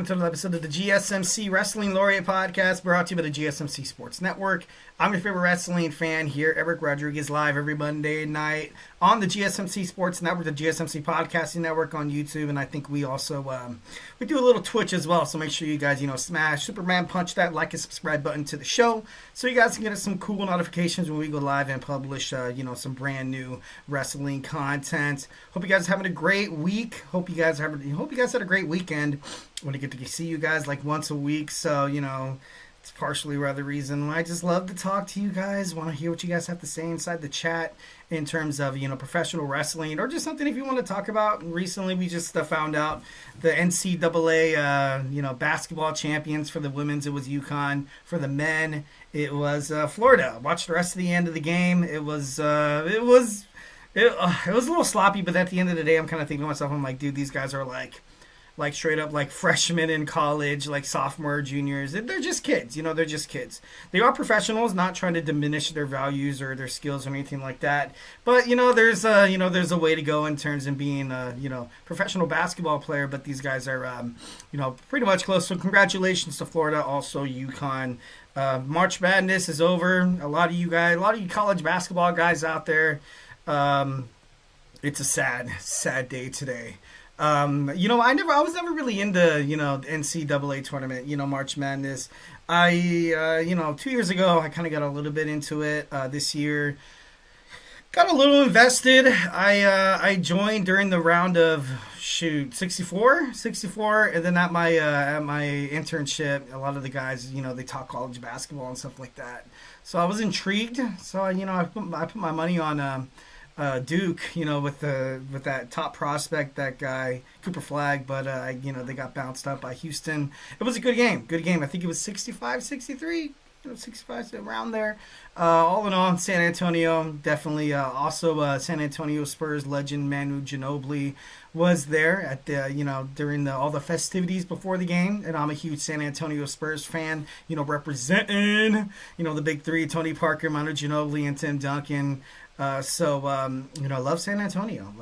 to another episode of the GSMC Wrestling Laureate Podcast, brought to you by the GSMC Sports Network. I'm your favorite wrestling fan here, Eric Rodriguez, live every Monday night on the GSMC Sports Network, the GSMC Podcasting Network on YouTube, and I think we also we do a little Twitch as well. So make sure you guys, smash Superman punch that like and subscribe button to the show, so you guys can get some cool notifications when we go live and publish, some brand new wrestling content. Hope you guys are having a great week. Hope you guys had a great weekend. I want to get to see you guys like once a week, so it's partially the reason why I just love to talk to you guys. Want to hear what you guys have to say inside the chat in terms of professional wrestling, or just something if you want to talk about. Recently, we just found out the NCAA basketball champions. For the women's, it was UConn. For the men, it was Florida. Watched the rest of the end of the game. It was a little sloppy, but at the end of the day, I'm kind of thinking to myself, I'm like, dude, these guys are like straight up like freshmen in college, like sophomore, juniors. They're just kids, they're just kids. They are professionals, not trying to diminish their values or their skills or anything like that. But, there's a way to go in terms of being a, professional basketball player. But these guys are, pretty much close. So congratulations to Florida, also UConn. March Madness is over. A lot of you college basketball guys out there, it's a sad day today. I was never really into, NCAA tournament, March Madness. 2 years ago, I kind of got a little bit into it. This year, got a little invested. I joined during the round of 64, and then at my internship, a lot of the guys, they taught college basketball and stuff like that. So I was intrigued. So I put my money on Duke, with that top prospect, that guy Cooper Flag, but they got bounced up by Houston. It was a good game. I think it was 65-63, 65 around there. All in all, San Antonio definitely. Also, San Antonio Spurs legend Manu Ginobili was there at the during all the festivities before the game, and I'm a huge San Antonio Spurs fan. Representing the big three: Tony Parker, Manu Ginobili, and Tim Duncan. Love San Antonio.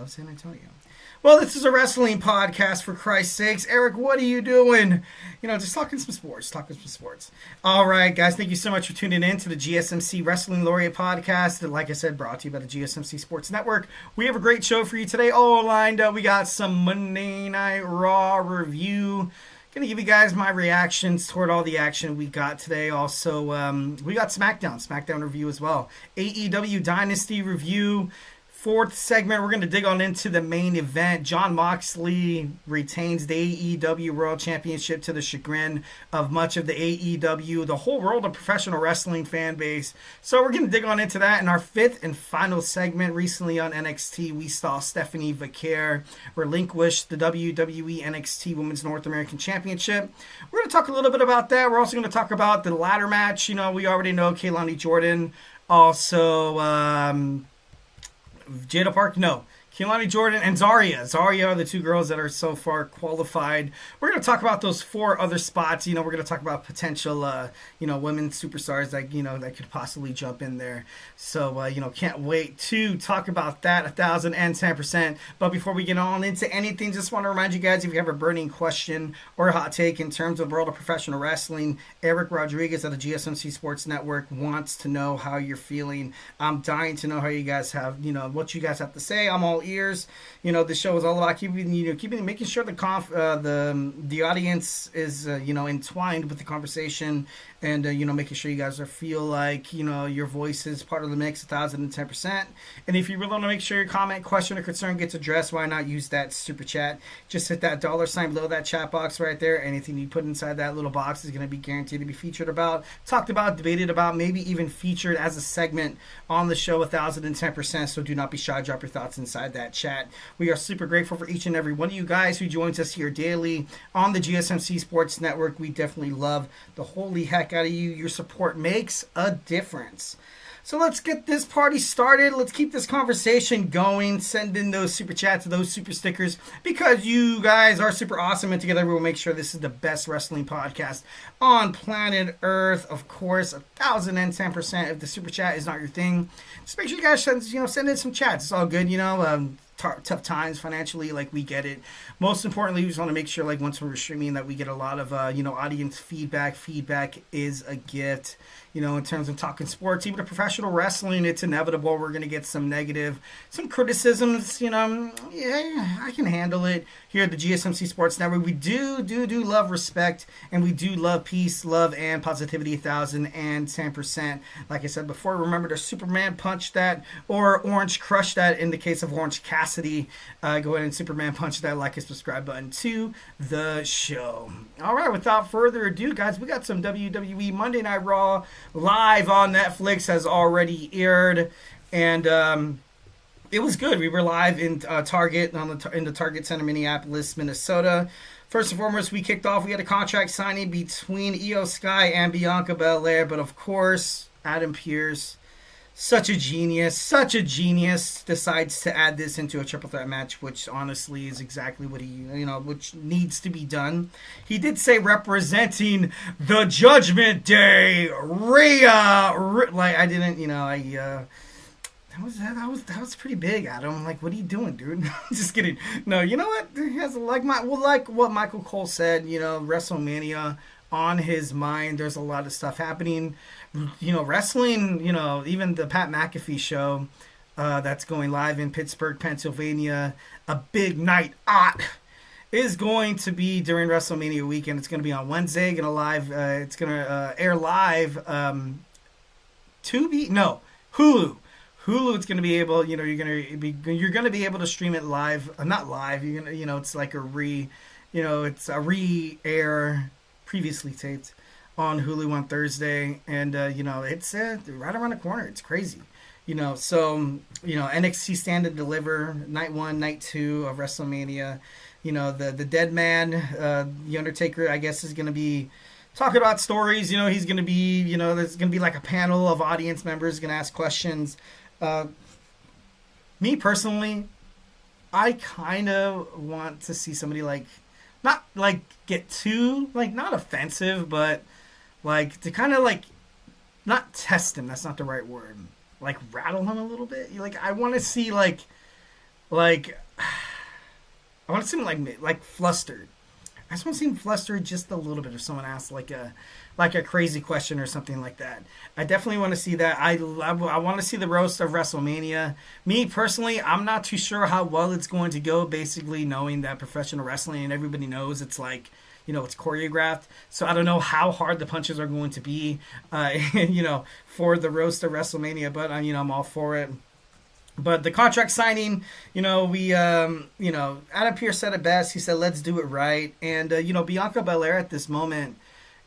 Well, this is a wrestling podcast, for Christ's sakes. Eric, what are you doing? Just talking some sports. All right, guys, thank you so much for tuning in to the GSMC Wrestling Laureate Podcast. Like I said, brought to you by the GSMC Sports Network. We have a great show for you today, all lined up. We got some Monday Night RAW review. Gonna give you guys my reactions toward all the action we got today. Also, we got Smackdown review as well. AEW Dynasty review. Fourth segment, we're going to dig on into the main event. Jon Moxley retains the AEW World Championship to the chagrin of much of the AEW, the whole world of professional wrestling fan base. So we're going to dig on into that. In our fifth and final segment, recently on NXT, we saw Tiffany Stratton relinquish the WWE NXT Women's North American Championship. We're going to talk a little bit about that. We're also going to talk about the ladder match. We already know Keilani Jordan. Also, Jada Park, no. Keilani Jordan and Zarya. Zarya are the two girls that are so far qualified. We're going to talk about those four other spots. We're going to talk about potential, women superstars that could possibly jump in there. So, can't wait to talk about that 1,010%. But before we get on into anything, just want to remind you guys, if you have a burning question or a hot take in terms of the world of professional wrestling, Eric Rodriguez of the GSMC Sports Network wants to know how you're feeling. I'm dying to know how you guys have, what you guys have to say. I'm all ears. The show is all about making sure the audience is entwined with the conversation, and making sure you guys feel like your voice is part of the mix 1,010%. And if you really want to make sure your comment, question, or concern gets addressed, why not use that super chat? Just hit that $sign below that chat box right there. Anything you put inside that little box is going to be guaranteed to be featured about, talked about, debated about, maybe even featured as a segment on the show 1,010%. So do not be shy. Drop your thoughts inside that chat. We are super grateful for each and every one of you guys who joins us here daily on the GSMC Sports Network. We definitely love the holy heck out of you. Your support makes a difference. So let's get this party started. Let's keep this conversation going. Send in those super chats, those super stickers, because you guys are super awesome, and together we will make sure this is the best wrestling podcast on planet Earth. Of course, 1,010%. If the super chat is not your thing, just make sure you guys send in some chats. It's all good, tough times financially. Like, we get it. Most importantly, we just want to make sure, like, once we're streaming, that we get a lot of audience feedback. Feedback is a gift. In terms of talking sports, even to professional wrestling, it's inevitable we're going to get some negative, some criticisms. Yeah, I can handle it. Here at the GSMC Sports Network, we do love respect, and we do love peace, love, and positivity 1,010%. Like I said before, remember to Superman punch that, or Orange crush that in the case of Orange Cassidy. Go ahead and Superman punch that, like and subscribe button to the show. All right, without further ado, guys, we got some WWE Monday Night Raw live on Netflix, has already aired, and it was good. We were live in Target, in the Target Center, Minneapolis, Minnesota. First and foremost, we kicked off. We had a contract signing between Iyo Sky and Bianca Belair, but of course, Adam Pearce, such a genius, decides to add this into a triple threat match, which honestly is exactly what which needs to be done. He did say representing the Judgment Day, Rhea, that was pretty big, Adam. Like, what are you doing, dude? Just kidding. No, you know what? He has like what Michael Cole said. WrestleMania on his mind. There's a lot of stuff happening. Wrestling. Even the Pat McAfee show that's going live in Pittsburgh, Pennsylvania. A big night out is going to be during WrestleMania weekend. It's going to be on Wednesday. It's going to air live. Hulu. Hulu, it's going to be able, you're going to be able to stream it live, not live, it's like it's a re-air previously taped on Hulu on Thursday, and, it's right around the corner. It's crazy. NXT Stand and Deliver, night 1, night 2 of WrestleMania, the dead man, The Undertaker, I guess, is going to be talking about stories. He's going to be, there's going to be like a panel of audience members going to ask questions. Me personally, I kind of want to see somebody not get too not offensive, but to kind of not test him. That's not the right word. Rattle him a little bit. I want to see I want to see him flustered. I just want to see him flustered just a little bit if someone asks a crazy question or something like that. I definitely want to see that. I want to see the roast of WrestleMania. Me personally, I'm not too sure how well it's going to go, basically knowing that professional wrestling and everybody knows it's it's choreographed. So I don't know how hard the punches are going to be, for the roast of WrestleMania, but I'm all for it. But the contract signing, Adam Pearce said it best. He said, let's do it right. And, Bianca Belair at this moment,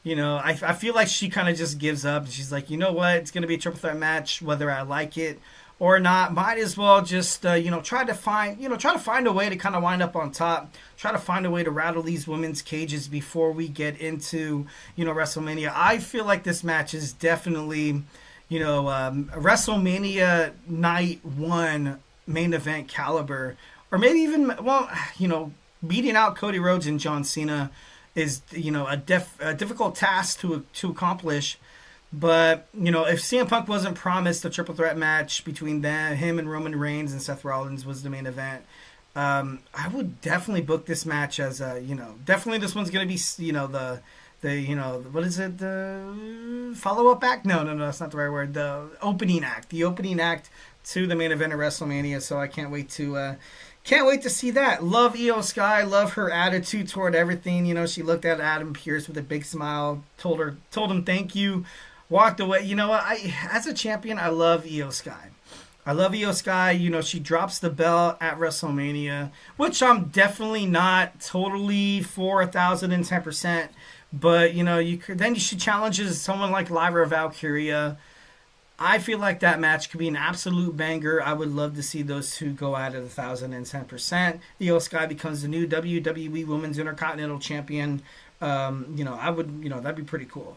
I feel like she kind of just gives up. She's like, you know what? It's going to be a triple threat match, whether I like it or not. Might as well just, try to find a way to kind of wind up on top. Try to find a way to rattle these women's cages before we get into, WrestleMania. I feel like this match is definitely, WrestleMania night 1 main event caliber, or maybe even, beating out Cody Rhodes and John Cena is, a difficult task to accomplish. But, if CM Punk wasn't promised a triple threat match between him and Roman Reigns and Seth Rollins was the main event, I would definitely book this match as definitely this one's going to be, what is it? The follow-up act? No, that's not the right word. The opening act. The opening act to the main event of WrestleMania. So I can't wait to see that. Love Iyo Sky. Love her attitude toward everything. She looked at Adam Pearce with a big smile, told him thank you, walked away. As a champion, I love Iyo Sky. She drops the belt at WrestleMania, which I'm definitely not totally for 1,010%. But, she challenges someone like Lyra Valkyria. I feel like that match could be an absolute banger. I would love to see those two go at it 1,010%. Iyo Sky becomes the new WWE Women's Intercontinental Champion. That'd be pretty cool.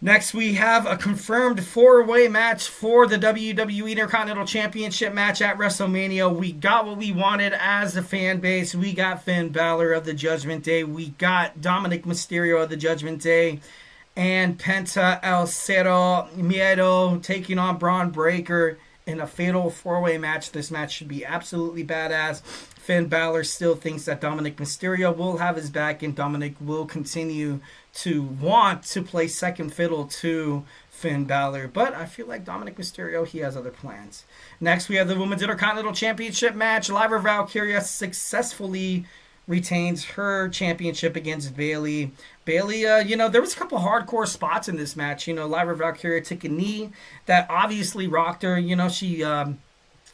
Next, we have a confirmed 4-way match for the WWE Intercontinental Championship match at WrestleMania. We got what we wanted as a fan base. We got Finn Balor of the Judgment Day. We got Dominic Mysterio of the Judgment Day. And Penta El Cero Miedo taking on Braun Breaker in a fatal 4-way match. This match should be absolutely badass. Finn Balor still thinks that Dominic Mysterio will have his back, and Dominic will continue to want to play second fiddle to Finn Balor, but I feel like Dominic Mysterio, he has other plans. Next, we have the Women's Intercontinental Championship match. Lyra Valkyria successfully retains her championship against Bayley. Bayley, there was a couple hardcore spots in this match. Lyra Valkyria took a knee that obviously rocked her. She...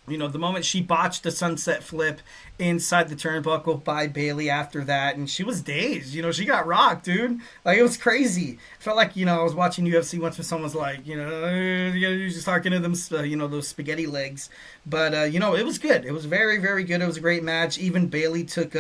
the moment she botched the sunset flip inside the turnbuckle by Bayley after that, and she was dazed. She got rocked, dude. Like, it was crazy. I felt like, I was watching UFC once when someone's like, you're just talking to them, those spaghetti legs. But, it was good. It was very, very good. It was a great match. Even Bayley took,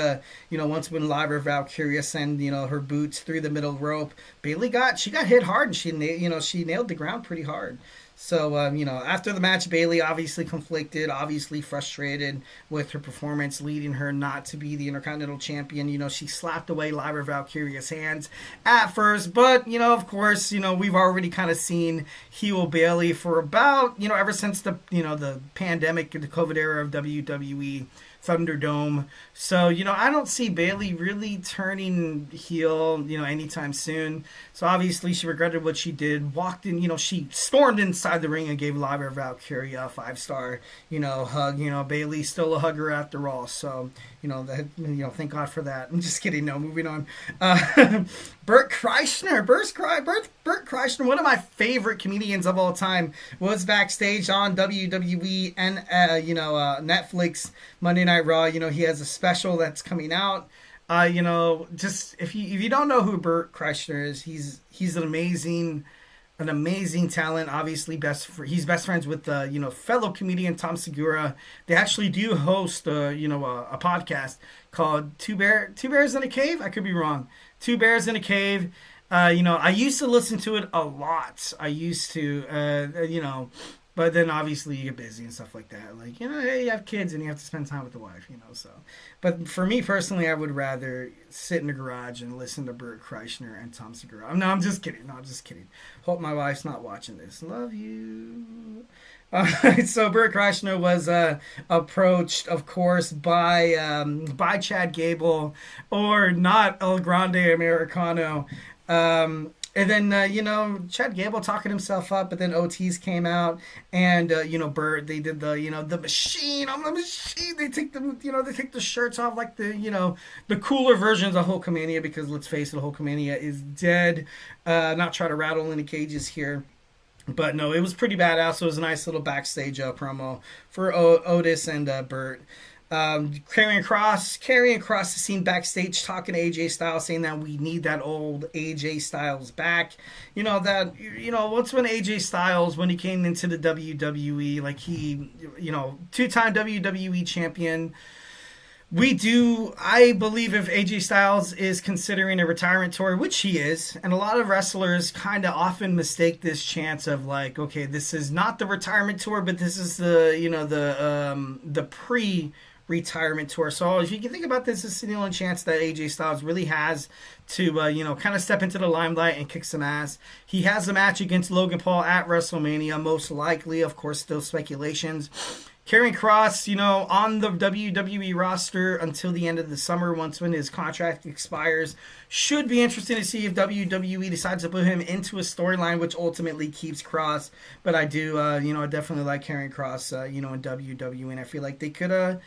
once when Lyra Valkyria sent, her boots through the middle rope, Bayley got hit hard, and she nailed the ground pretty hard. So, after the match, Bayley obviously conflicted, obviously frustrated with her performance, leading her not to be the Intercontinental Champion. She slapped away Lyra Valkyria's hands at first, but, of course, we've already kind of seen heel Bayley for about, ever since the pandemic, the COVID era of WWE Thunderdome. So, I don't see Bayley really turning heel, anytime soon. So, obviously, she regretted what she did. Walked in, she stormed inside the ring and gave Lyra Valkyria a 5-star, hug. Bayley still a hugger after all. So, thank God for that. I'm just kidding. No, moving on. Bert Kreischer, Bert Kreischer, one of my favorite comedians of all time, was backstage on WWE and, Netflix Monday Night RAW. He has a special that's coming out. Just if you don't know who Bert Kreischer is, he's an amazing talent. Obviously, he's best friends with fellow comedian Tom Segura. They actually do host a podcast called Two Bears in a Cave. I could be wrong. Two Bears in a Cave. I used to listen to it a lot. But then obviously you get busy and stuff like that. Like, hey, you have kids and you have to spend time with the wife, so. But for me personally, I would rather sit in the garage and listen to Bert Kreischer and Tom Segura. No, I'm just kidding. Hope my wife's not watching this. Love you. So Bert Kreischer was approached, of course, by Chad Gable, or not El Grande Americano. And then, Chad Gable talking himself up, but then Otis came out, and, Bert, they did the machine on the machine. They take the shirts off like the cooler versions of Hulkamania, because let's face it, Hulkamania is dead. Not try to rattle any cages here. But no, it was pretty badass. It was a nice little backstage promo for Otis and Bert. Carrying across the scene backstage, talking to AJ Styles, saying that we need that old AJ Styles back. What's when AJ Styles, when he came into the WWE, like he, two-time WWE champion. I believe if AJ Styles is considering a retirement tour, which he is, and a lot of wrestlers kind of often mistake this chance of like, okay, this is not the retirement tour, but this is the pre-retirement tour. So if you can think about this as the only chance that AJ Styles really has to, kind of step into the limelight and kick some ass. He has a match against Logan Paul at WrestleMania, most likely, of course, still speculations. Karrion Kross, on the WWE roster until the end of the summer, when his contract expires. Should be interesting to see if WWE decides to put him into a storyline, which ultimately keeps Kross. But I do, I definitely like Karrion Kross, in WWE, and I feel like they can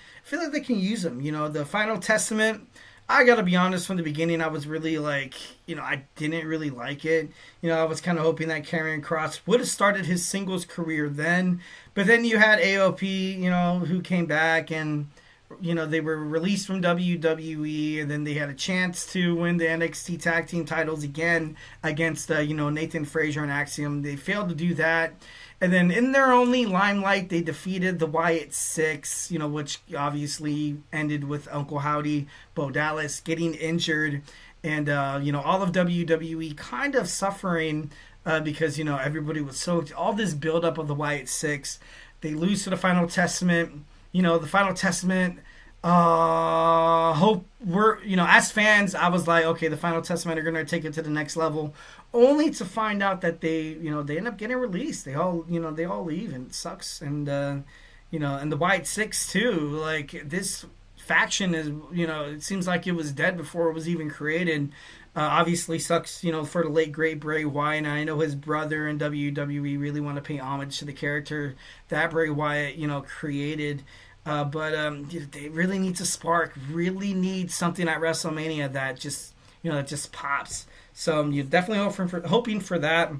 use him. The Final Testament, I gotta be honest, from the beginning, I was really like, I didn't really like it. I was kind of hoping that Karrion Kross would have started his singles career then. But then you had AOP, who came back and, they were released from WWE, and then they had a chance to win the NXT tag team titles again against, Nathan Frazier and Axiom. They failed to do that. And then in their only limelight, they defeated the Wyatt Six, which obviously ended with Uncle Howdy, Bo Dallas getting injured, and, all of WWE kind of suffering because, everybody was all this buildup of the Wyatt Six. They lose to the Final Testament. The Final Testament, Hope we're, as fans, I was like, okay, the Final Testament are going to take it to the next level, only to find out that they end up getting released. They all leave, and it sucks. And and the White Six too. Like, this faction is, it seems like it was dead before it was even created. Obviously sucks, for the late great Bray Wyatt. And I know his brother and WWE really want to pay homage to the character that Bray Wyatt, created. But they really need to spark, really need something at WrestleMania that just, that just pops. So you're definitely hoping for that.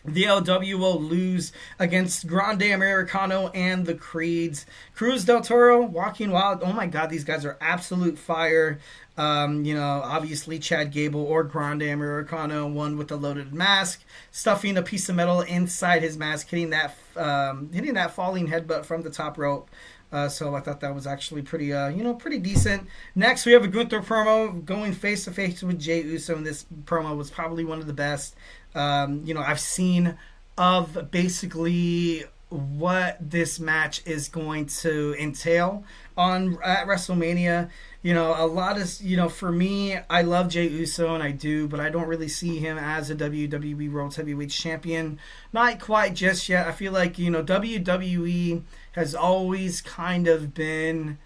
The LW will lose against Grande Americano and the Creeds. Cruz del Toro, Walking Wild. Oh my God, these guys are absolute fire. Obviously Chad Gable or Grande Americano, one with a loaded mask, stuffing a piece of metal inside his mask, hitting that falling headbutt from the top rope. So I thought that was actually pretty decent. Next, we have a Gunther promo going face to face with Jey Uso, and this promo was probably one of the best I've seen of basically what this match is going to entail at WrestleMania. A lot of, for me, I love Jey Uso, and I do, but I don't really see him as a WWE World Heavyweight Champion. Not quite just yet. I feel like, WWE has always kind of been,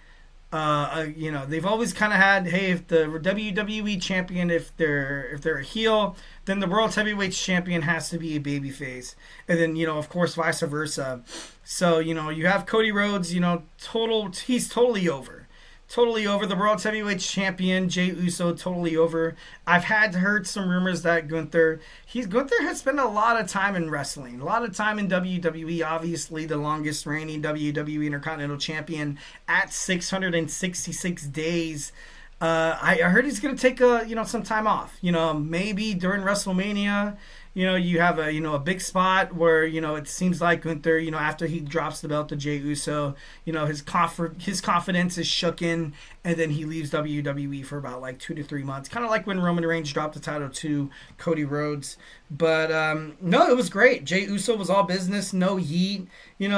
they've always kind of had, hey, if the WWE Champion, if they're a heel, then the World Heavyweight Champion has to be a babyface. And then, of course, vice versa. So, you have Cody Rhodes, he's totally over. Totally over. The World Heavyweight Champion, Jey Uso, totally over. I've heard some rumors that Gunther has spent a lot of time in wrestling, a lot of time in WWE. Obviously, the longest reigning WWE Intercontinental Champion at 666 days. I heard he's going to take some time off. Maybe during WrestleMania. You have a big spot where, it seems like Gunther, after he drops the belt to Jey Uso, his confidence is shooken, and then he leaves WWE for about like 2 to 3 months. Kind of like when Roman Reigns dropped the title to Cody Rhodes. But, no, it was great. Jey Uso was all business, no heat. He,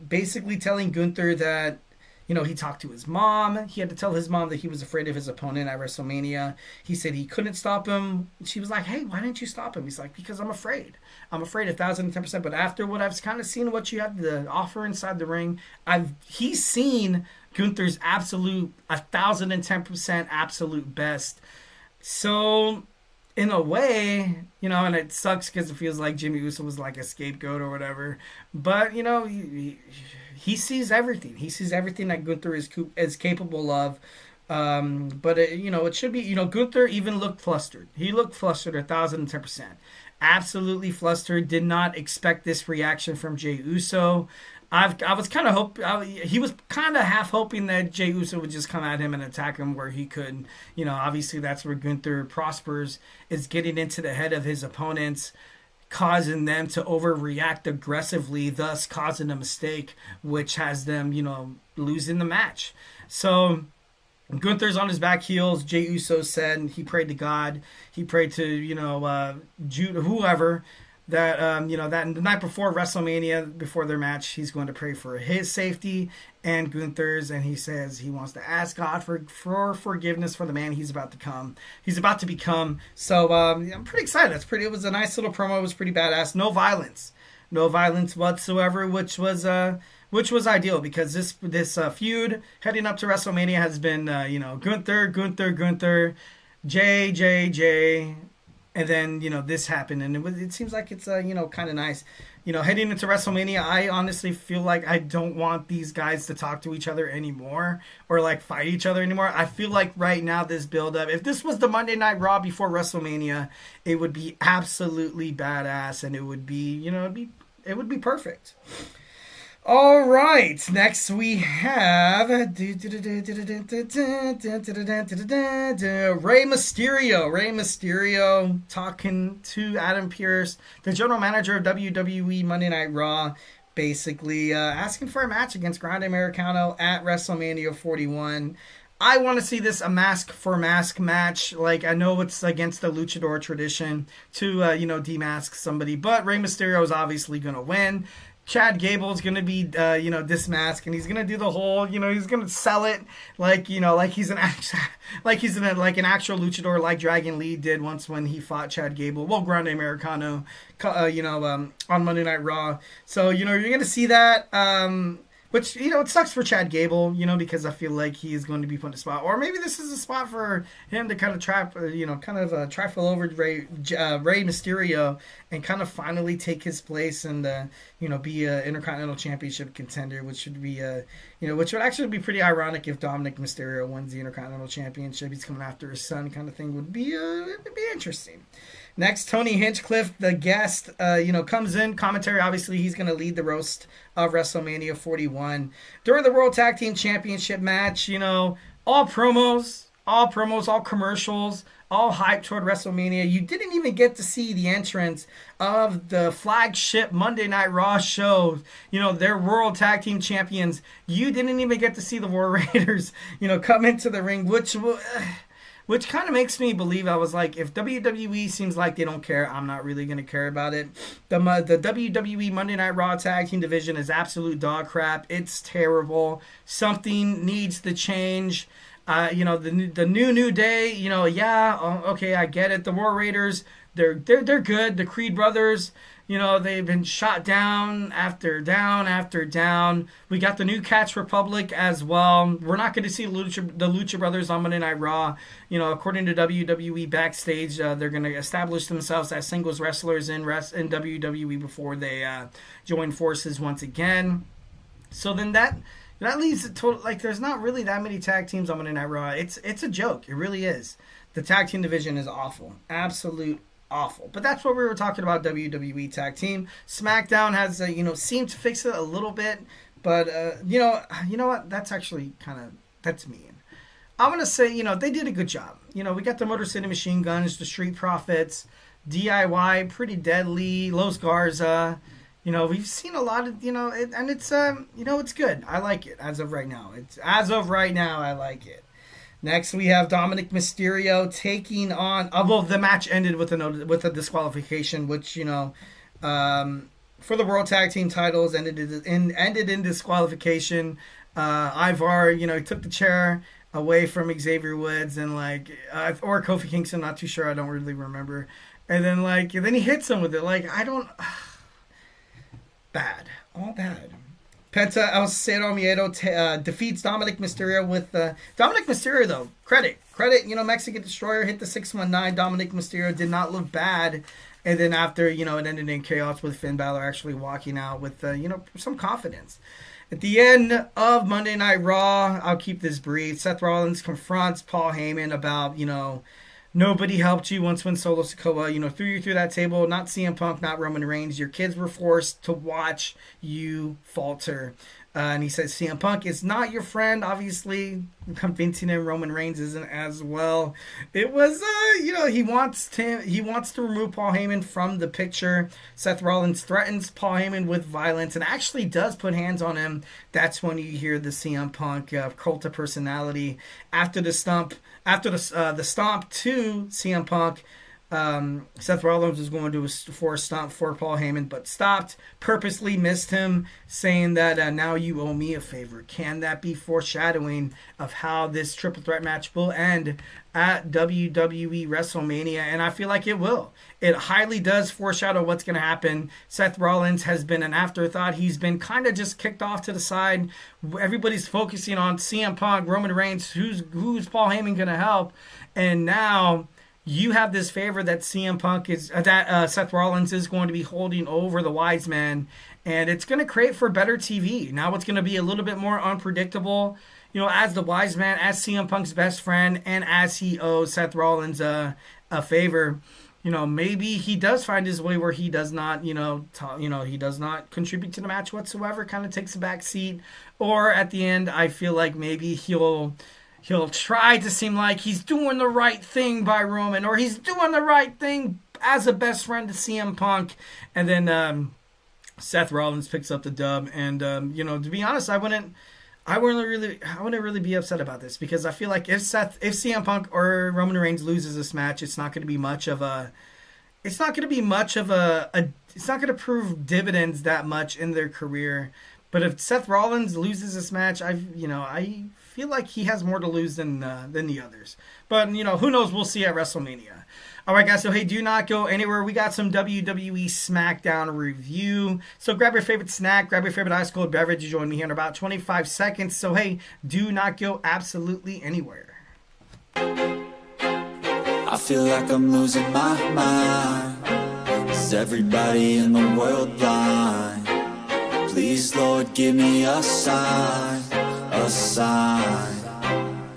basically telling Gunther that, he talked to his mom. He had to tell his mom that he was afraid of his opponent at WrestleMania. He said he couldn't stop him. She was like, hey, why didn't you stop him? He's like, because I'm afraid. I'm afraid 1,010%. But after what I've kind of seen, what you have to offer inside the ring, he's seen Gunther's absolute 1,010% absolute best. So, in a way, and it sucks because it feels like Jimmy Uso was like a scapegoat or whatever. But, he sees everything. He sees everything that Gunther is capable of. But, it should be, Gunther even looked flustered. He looked flustered 1,010%. Absolutely flustered. Did not expect this reaction from Jey Uso. I was kind of he was kind of half hoping that Jey Uso would just come at him and attack him where he could. Obviously that's where Gunther prospers, is getting into the head of his opponents, causing them to overreact aggressively, thus causing a mistake, which has them, losing the match. So Gunther's on his back heels. Jey Uso said he prayed to God. He prayed to, Jude, whoever, that, that the night before WrestleMania, before their match, he's going to pray for his safety and Gunther's, and he says he wants to ask God for forgiveness for the man he's about to become. So I'm pretty excited. It was a nice little promo. It was pretty badass. No violence whatsoever, which was ideal, because this feud heading up to WrestleMania has been Gunther, Jey, and then this happened, and it seems like it's kind of nice. Heading into WrestleMania, I honestly feel like I don't want these guys to talk to each other anymore or like fight each other anymore. I feel like right now this build up, if this was the Monday Night Raw before WrestleMania, it would be absolutely badass, and it would be it would be perfect. All right, next we have Rey Mysterio talking to Adam Pearce, the general manager of WWE Monday Night Raw, basically asking for a match against Grande Americano at WrestleMania 41. I want to see this a mask for mask match. Like, I know it's against the luchador tradition to, demask somebody, but Rey Mysterio is obviously going to win. Chad Gable's going to be, dismasked, and he's going to do the whole, he's going to sell it like he's an actual luchador, like Dragon Lee did once when he fought Chad Gable. Well, Grande Americano, on Monday Night Raw. So, you're going to see that. Which, it sucks for Chad Gable, because I feel like he is going to be put in a spot. Or maybe this is a spot for him to kind of trifle over Rey Mysterio and kind of finally take his place and, be a Intercontinental Championship contender, which would be, which would actually be pretty ironic if Dominic Mysterio wins the Intercontinental Championship. He's coming after his son kind of thing would be interesting. Next, Tony Hinchcliffe, the guest, comes in. Commentary, obviously, he's going to lead the roast of WrestleMania 41. During the World Tag Team Championship match, all promos, all commercials, all hype toward WrestleMania. You didn't even get to see the entrance of the flagship Monday Night Raw show, their World Tag Team Champions. You didn't even get to see the War Raiders, come into the ring, which kind of makes me believe, I was like, if WWE seems like they don't care, I'm not really going to care about it. The WWE Monday Night Raw Tag Team division is absolute dog crap. It's terrible. Something needs to change. The New Day, okay, I get it. The War Raiders, they're good. The Creed brothers, they've been shot down after down after down. We got the new Catch Republic as well. We're not going to see the Lucha Brothers on Monday Night Raw. According to WWE backstage, they're going to establish themselves as singles wrestlers in WWE before they join forces once again. So then that leaves it total, like, there's not really that many tag teams on Monday Night Raw. It's a joke. It really is. The tag team division is awful. Absolute awful. But that's what we were talking about, WWE tag team. Smackdown has, seemed to fix it a little bit. But, you know what? That's actually that's mean. I'm going to say, they did a good job. We got the Motor City Machine Guns, the Street Profits, DIY, Pretty Deadly, Los Garza. We've seen a lot of, and it's, it's good. I like it as of right now. I like it. Next, we have Dominic Mysterio taking on, the match ended with a disqualification, which, for the World Tag Team titles ended in disqualification. Ivar, took the chair away from Xavier Woods and or Kofi Kingston, not too sure. I don't really remember. And then then he hits him with it. Bad. All bad. Penta El Cero Miedo defeats Dominic Mysterio with... Dominic Mysterio, though, credit. Mexican Destroyer hit the 619. Dominic Mysterio did not look bad. And then after, it ended in chaos with Finn Balor actually walking out with, some confidence. At the end of Monday Night Raw, I'll keep this brief. Seth Rollins confronts Paul Heyman about, nobody helped you once when Solo Sikoa, threw you through that table. Not CM Punk, not Roman Reigns. Your kids were forced to watch you falter. And he says CM Punk is not your friend, obviously. Convincing him Roman Reigns isn't as well. It was, he wants to remove Paul Heyman from the picture. Seth Rollins threatens Paul Heyman with violence and actually does put hands on him. That's when you hear the CM Punk cult of personality. After the stomp to CM Punk, Seth Rollins was going to do a stomp for Paul Heyman, but stopped, purposely missed him, saying that now you owe me a favor. Can that be foreshadowing of how this triple threat match will end at WWE WrestleMania? And I feel like it will. It highly does foreshadow what's going to happen. Seth Rollins has been an afterthought. He's been kind of just kicked off to the side. Everybody's focusing on CM Punk, Roman Reigns, who's Paul Heyman going to help? And now you have this favor that CM Punk Seth Rollins is going to be holding over the wise man, and it's going to create for better TV. Now it's going to be a little bit more unpredictable, as the wise man, as CM Punk's best friend, and as he owes Seth Rollins a favor. Maybe he does find his way where he does not, he does not contribute to the match whatsoever, kind of takes a back seat, or at the end, I feel like maybe he'll try to seem like he's doing the right thing by Roman, or he's doing the right thing as a best friend to CM Punk. And then Seth Rollins picks up the dub. And, to be honest, I wouldn't really be upset about this, because I feel like if CM Punk or Roman Reigns loses this match, it's not going to be much of a it's not going to be much of it's not going to prove dividends that much in their career. But if Seth Rollins loses this match, I feel like he has more to lose than the others. But who knows? We'll see at WrestleMania. All right, guys. So hey, do not go anywhere. We got some WWE Smackdown review. So grab your favorite snack, grab your favorite ice cold beverage. Join me here in about 25 seconds. So hey, do not go absolutely anywhere. I feel like I'm losing my mind. Is everybody in the world blind? Please, Lord, give me a sign, a sign.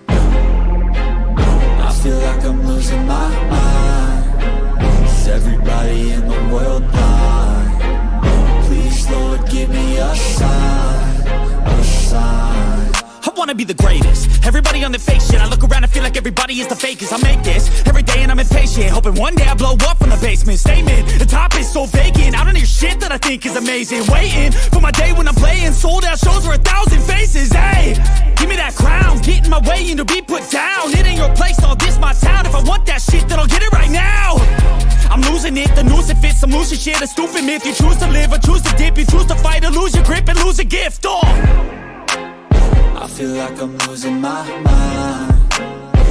I feel like I'm losing my mind. Is everybody in the world blind? Please, Lord, give me a sign, a sign. I wanna be the greatest. Everybody on the fake shit. I look around and feel like everybody is the fakest. I make this every day and I'm impatient, hoping one day I blow up from the basement. Statement, the top is so vacant. I don't hear shit that I think is amazing. Waiting for my day when I'm playing sold out shows for 1,000 faces. Hey, give me that crown, get in my way and to be put down. It ain't your place, all this my town. If I want that shit, then I'll get it right now. I'm losing it, the noose it fits. I'm losing shit, a stupid myth. You choose to live or choose to dip. You choose to fight or lose your grip and lose a gift. I feel like I'm losing my mind.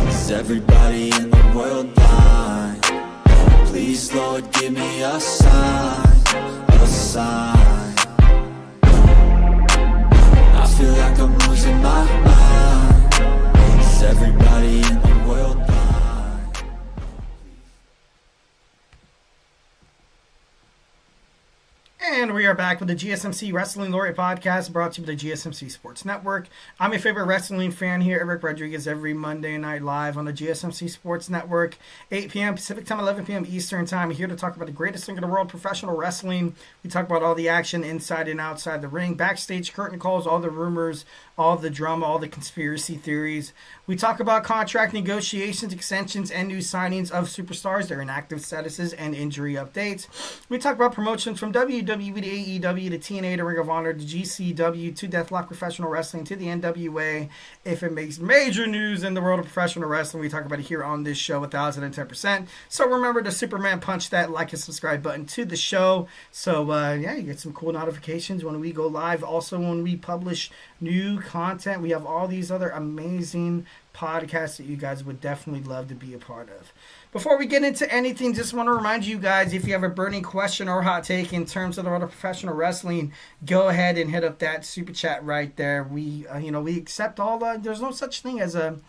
Is everybody in the world blind? Please, Lord, give me a sign, a sign. I feel like I'm losing my mind. Is everybody in the world blind? And we are back with the GSMC Wrestling Laureate Podcast, brought to you by the GSMC Sports Network. I'm your favorite wrestling fan here, Eric Rodriguez, every Monday night live on the GSMC Sports Network, 8 p.m. Pacific Time, 11 p.m. Eastern Time. Here to talk about the greatest thing in the world, professional wrestling. We talk about all the action inside and outside the ring, backstage curtain calls, all the rumors, all the drama, all the conspiracy theories. We talk about contract negotiations, extensions, and new signings of superstars, their inactive statuses, and injury updates. We talk about promotions from WWE to AEW to TNA to Ring of Honor to GCW to Deathlock Professional Wrestling to the NWA. If it makes major news in the world of professional wrestling, we talk about it here on this show 1010%. So remember to Superman punch that like and subscribe button to the show. So you get some cool notifications when we go live. Also, when we publish new content, we have all these other amazing podcasts that you guys would definitely love to be a part of. Before we get into anything, just want to remind you guys, if you have a burning question or hot take in terms of the world of professional wrestling, go ahead and hit up that super chat right there. We we accept all the. There's no such thing as a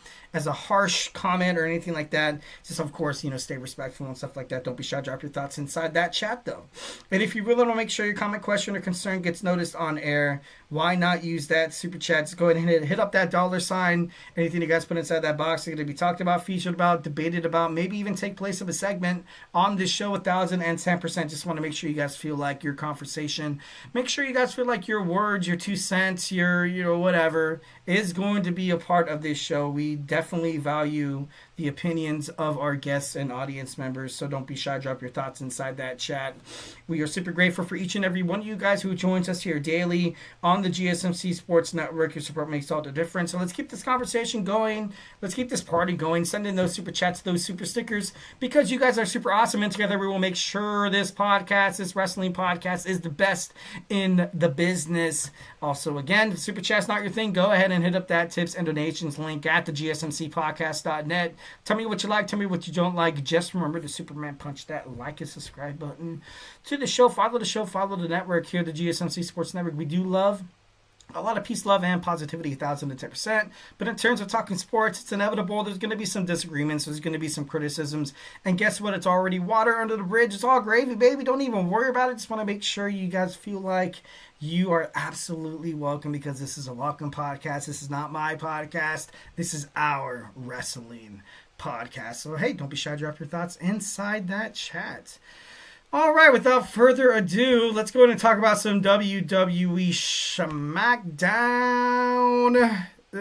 harsh comment or anything like that. Just, of course, stay respectful and stuff like that. Don't be shy. Drop your thoughts inside that chat, though. And if you really want to make sure your comment, question, or concern gets noticed on air, why not use that super chat? Just go ahead and hit up that $sign. Anything you guys put inside that box is going to be talked about, featured about, debated about, maybe even take place of a segment on this show 1010%. Just want to make sure you guys feel like your conversation, make sure you guys feel like your words, your 2 cents, your whatever is going to be a part of this show. We definitely value the opinions of our guests and audience members, so don't be shy. Drop your thoughts inside that chat. We are super grateful for each and every one of you guys who joins us here daily on the GSMC Sports Network. Your support makes all the difference. So let's keep this conversation going. Let's keep this party going. Send in those super chats, those super stickers, because you guys are super awesome, and together we will make sure this podcast, this wrestling podcast, is the best in the business. Also, again, if super chat's not your thing, go ahead and hit up that tips and donations link at the gsmcpodcast.net. Tell me what you like, tell me what you don't like. Just remember to Superman punch that like and subscribe button to the show. Follow the show, follow the network here, the GSMC Sports Network. We do love a lot of peace, love, and positivity, 1010%. But in terms of talking sports, it's inevitable. There's going to be some disagreements. There's going to be some criticisms. And guess what? It's already water under the bridge. It's all gravy, baby. Don't even worry about it. Just want to make sure you guys feel like you are absolutely welcome, because this is a welcome podcast. This is not my podcast. This is our wrestling podcast. So, hey, don't be shy. Drop your thoughts inside that chat. All right, without further ado, let's go ahead and talk about some WWE Smackdown.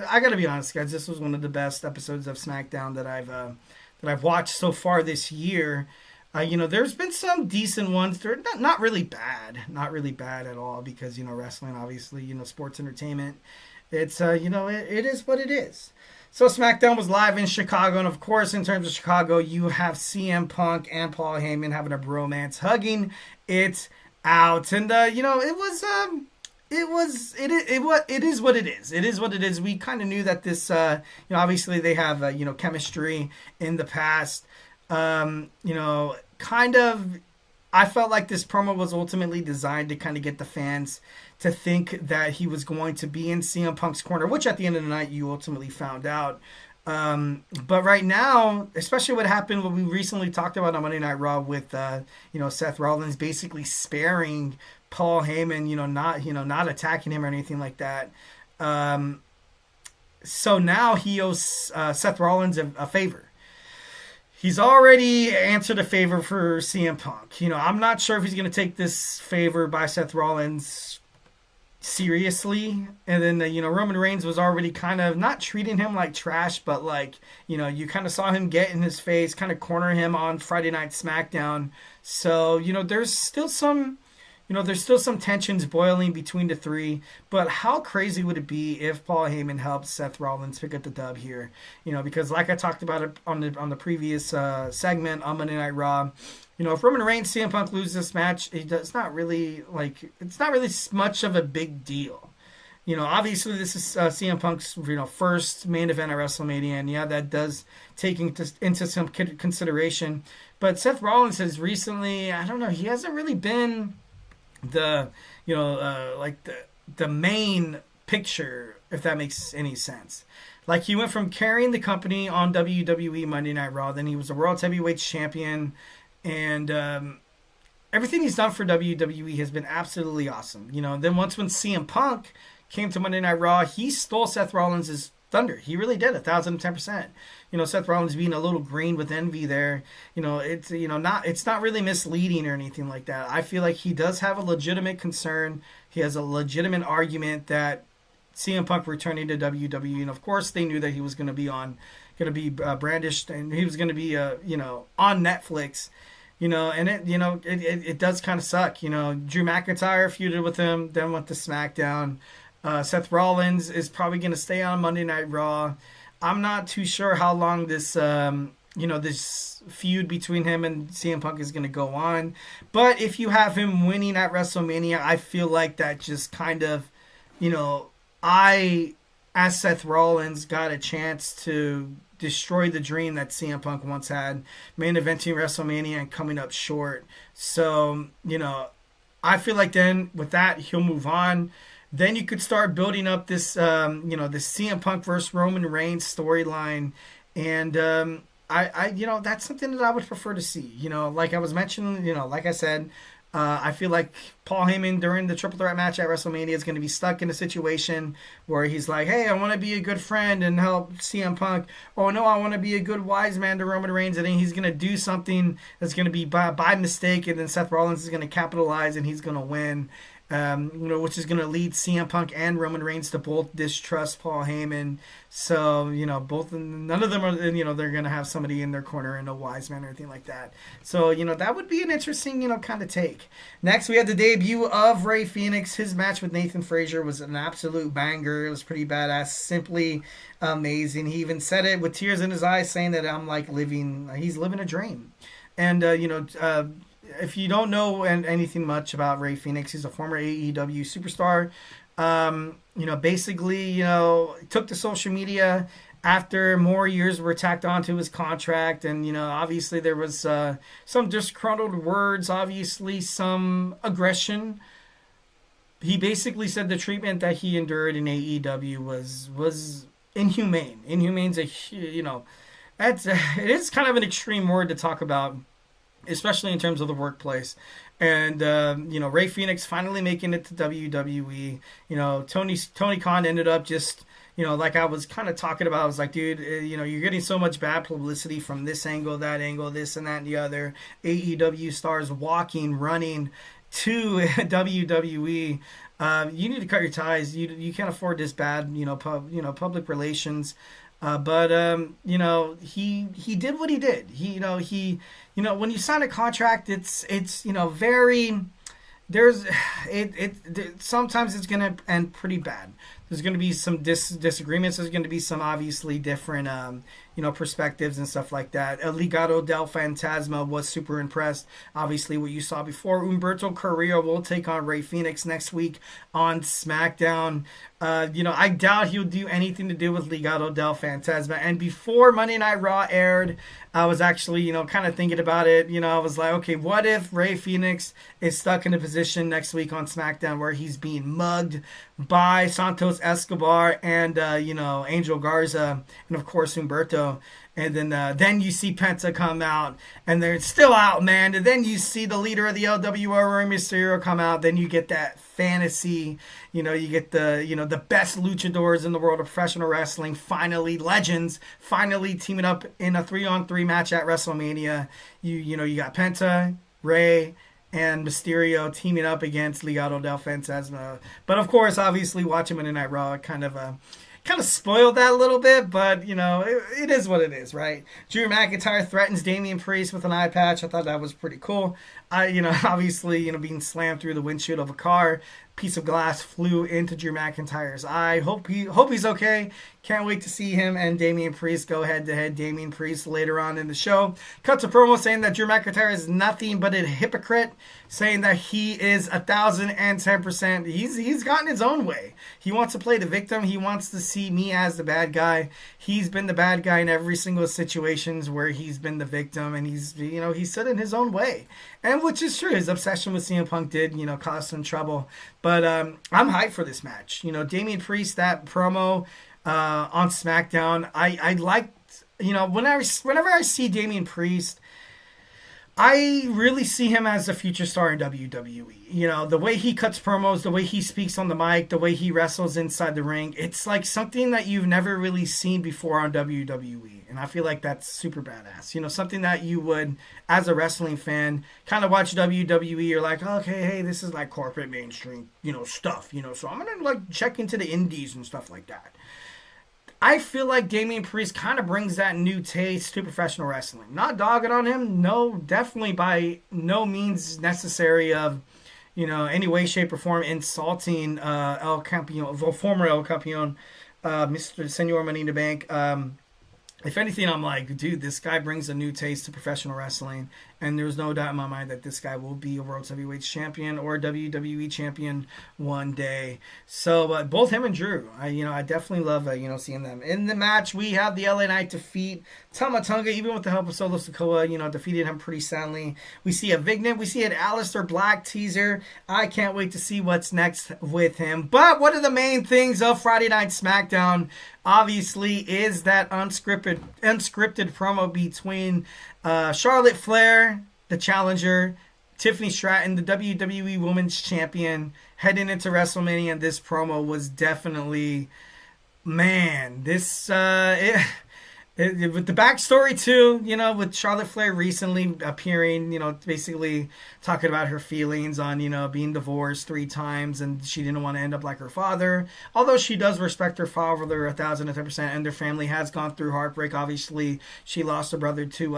I gotta be honest, guys, this was one of the best episodes of Smackdown that I've watched so far this year. There's been some decent ones. They're not really bad at all, because wrestling, obviously, sports entertainment. It's it is what it is. So SmackDown was live in Chicago, and of course, in terms of Chicago, you have CM Punk and Paul Heyman having a bromance, hugging it out, and it is what it is. It is what it is. We kind of knew that this, obviously they have chemistry in the past. I felt like this promo was ultimately designed to kind of get the fans to think that he was going to be in CM Punk's corner, which at the end of the night you ultimately found out. But right now, especially what happened, what we recently talked about on Monday Night Raw with, Seth Rollins basically sparing Paul Heyman, not attacking him or anything like that. So now he owes Seth Rollins a favor. He's already answered a favor for CM Punk. I'm not sure if he's going to take this favor by Seth Rollins seriously. And then, Roman Reigns was already kind of not treating him like trash, but you kind of saw him get in his face, kind of corner him on Friday Night SmackDown. So, there's still some tensions boiling between the three, but how crazy would it be if Paul Heyman helped Seth Rollins pick up the dub here? Because like I talked about it on the previous segment on Monday Night Raw, if Roman Reigns, CM Punk loses this match, it's not really much of a big deal. Obviously this is CM Punk's first main event at WrestleMania, and that does take into some consideration. But Seth Rollins has recently, he hasn't really been the main picture, if that makes any sense. Like, he went from carrying the company on WWE Monday Night Raw, then he was a World Heavyweight Champion, and everything he's done for WWE has been absolutely awesome. Then once when CM Punk came to Monday Night Raw, he stole Seth Rollins' thunder. He really did, 1,010%. Seth Rollins being a little green with envy there. It's not really misleading or anything like that. I feel like he does have a legitimate concern. He has a legitimate argument that CM Punk returning to WWE, and of course they knew that he was going to be brandished, and he was going to be on Netflix. And it does kind of suck. Drew McIntyre feuded with him, then went to SmackDown. Seth Rollins is probably going to stay on Monday Night Raw. I'm not too sure how long this, this feud between him and CM Punk is going to go on. But if you have him winning at WrestleMania, I feel like that just kind of, as Seth Rollins, got a chance to destroy the dream that CM Punk once had, main eventing WrestleMania and coming up short. So, I feel like then with that, he'll move on. Then you could start building up this, this CM Punk versus Roman Reigns storyline, and I that's something that I would prefer to see. Like I was mentioning, like I said, I feel like Paul Heyman during the Triple Threat match at WrestleMania is going to be stuck in a situation where he's like, hey, I want to be a good friend and help CM Punk. Oh, no, I want to be a good wise man to Roman Reigns. And then he's going to do something that's going to be by mistake, and then Seth Rollins is going to capitalize and he's going to win. Which is going to lead CM Punk and Roman Reigns to both distrust Paul Heyman. So, none of them are, they're going to have somebody in their corner and a wise man or anything like that. So, that would be an interesting, kind of take. Next, we had the debut of Rey Fenix. His match with Nathan Frazier was an absolute banger. It was pretty badass, simply amazing. He even said it with tears in his eyes, saying that he's living a dream. And, if you don't know anything much about Rey Fenix, he's a former AEW superstar. Basically, took to social media after more years were tacked onto his contract. And, obviously there was some disgruntled words, obviously some aggression. He basically said the treatment that he endured in AEW was inhumane. Inhumane's it is kind of an extreme word to talk about, especially in terms of the workplace. And, Rey Fenix finally making it to WWE. Tony Khan ended up just, like I was kind of talking about, I was like, dude, you're getting so much bad publicity from this angle, that angle, this and that and the other. AEW stars running to WWE. You need to cut your ties. You can't afford this bad, public relations. But he did what he did. When you sign a contract, it's very, sometimes it's going to end pretty bad. There's going to be some disagreements. There's going to be some obviously different, perspectives and stuff like that. Legado del Fantasma was super impressed. Obviously, what you saw before. Humberto Carrillo will take on Rey Fénix next week on SmackDown. I doubt he'll do anything to do with Legado del Fantasma. And before Monday Night Raw aired, I was actually, kind of thinking about it. I was like, okay, what if Rey Fénix is stuck in a position next week on SmackDown where he's being mugged by Santos Escobar and, Angel Garza and, of course, Humberto. And then you see Penta come out, and they're still out, man. And then you see the leader of the LWO, Rey Mysterio, come out. Then you get that fantasy, you get the best luchadors in the world of professional wrestling, finally legends, finally teaming up in a 3-on-3 match at WrestleMania. You got Penta, Rey, and Mysterio teaming up against Legado del Fantasma. But of course, obviously, watching Monday Night Raw kind of spoiled that a little bit, but, it is what it is, right? Drew McIntyre threatens Damian Priest with an eye patch. I thought that was pretty cool. Obviously, being slammed through the windshield of a car. Piece of glass flew into Drew McIntyre's eye. Hope he's okay. Can't wait to see him and Damian Priest go head-to-head. Damian Priest later on in the show cuts a promo saying that Drew McIntyre is nothing but a hypocrite, saying that he is 1,010%. He's gotten his own way. He wants to play the victim. He wants to see me as the bad guy. He's been the bad guy in every single situations where he's been the victim, and he's set in his own way. And which is true. His obsession with CM Punk did, cause some trouble. But I'm hyped for this match. Damian Priest, that promo on SmackDown, I liked, whenever I see Damian Priest, I really see him as a future star in WWE. The way he cuts promos, the way he speaks on the mic, the way he wrestles inside the ring, it's like something that you've never really seen before on WWE. And I feel like that's super badass. Something that you would, as a wrestling fan, kind of watch WWE. You're like, okay, hey, this is like corporate mainstream, stuff. So I'm going to like check into the indies and stuff like that. I feel like Damian Priest kind of brings that new taste to professional wrestling. Not dogging on him. No, definitely by no means necessary of, any way, shape, or form insulting El Campeon, former El Campeon, Mr. Senor Money in the Bank. If anything, I'm like, dude, this guy brings a new taste to professional wrestling. And there's no doubt in my mind that this guy will be a World Heavyweight Champion or WWE Champion one day. So, both him and Drew, I definitely love, seeing them. In the match, we have the LA Knight defeat Tama Tonga, even with the help of Solo Sikoa, defeated him pretty soundly. We see a Vignet. We see an Aleister Black teaser. I can't wait to see what's next with him. But one of the main things of Friday Night SmackDown, obviously, is that unscripted promo between Charlotte Flair, the challenger, Tiffany Stratton, the WWE Women's Champion, heading into WrestleMania. And this promo was definitely, man, this with the backstory too, with Charlotte Flair recently appearing, basically talking about her feelings on, being divorced 3 times and she didn't want to end up like her father. Although she does respect her father 1,010%, and their family has gone through heartbreak. Obviously, she lost a brother to,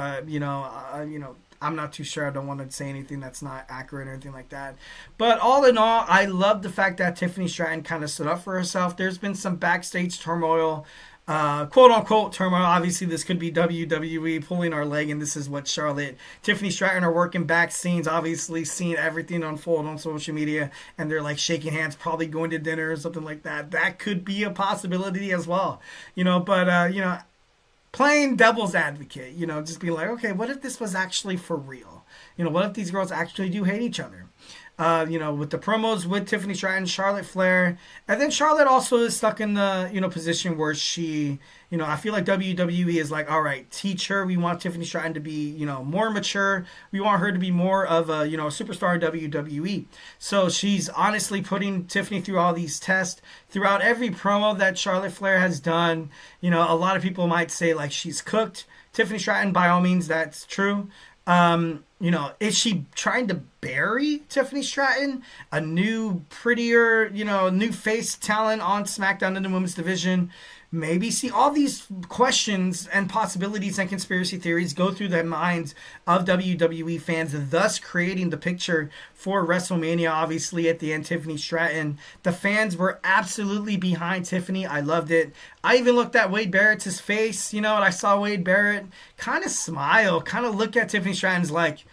I'm not too sure. I don't want to say anything that's not accurate or anything like that. But all in all, I love the fact that Tiffany Stratton kind of stood up for herself. There's been some backstage turmoil, quote-unquote turmoil. Obviously, this could be WWE pulling our leg, and this is what Tiffany Stratton are working back scenes, obviously seeing everything unfold on social media, and they're like shaking hands, probably going to dinner or something like that. That could be a possibility as well. Playing devil's advocate, just being like, okay, what if this was actually for real? What if these girls actually do hate each other? With the promos with Tiffany Stratton, Charlotte Flair, and then Charlotte also is stuck in the, position where she, I feel like WWE is like, all right, teach her. We want Tiffany Stratton to be, more mature. We want her to be more of a, superstar in WWE. So she's honestly putting Tiffany through all these tests throughout every promo that Charlotte Flair has done. A lot of people might say like she's cooked. Tiffany Stratton, by all means, that's true. Is she trying to bury Tiffany Stratton, a new, prettier, new face talent on SmackDown in the women's division? maybe see all these questions and possibilities and conspiracy theories go through the minds of WWE fans, thus creating the picture for WrestleMania. Obviously, at the end, Tiffany Stratton. The fans were absolutely behind Tiffany. I loved it. I even looked at Wade Barrett's face, and I saw Wade Barrett kind of smile, kind of look at Tiffany Stratton's like,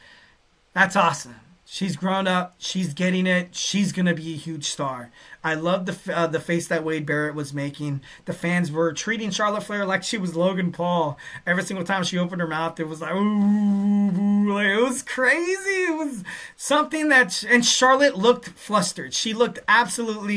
that's awesome. She's grown up. She's getting it. She's going to be a huge star. I love the face that Wade Barrett was making. The fans were treating Charlotte Flair like she was Logan Paul. Every single time she opened her mouth, it was like, ooh, like, it was crazy. It was something and Charlotte looked flustered. She looked out of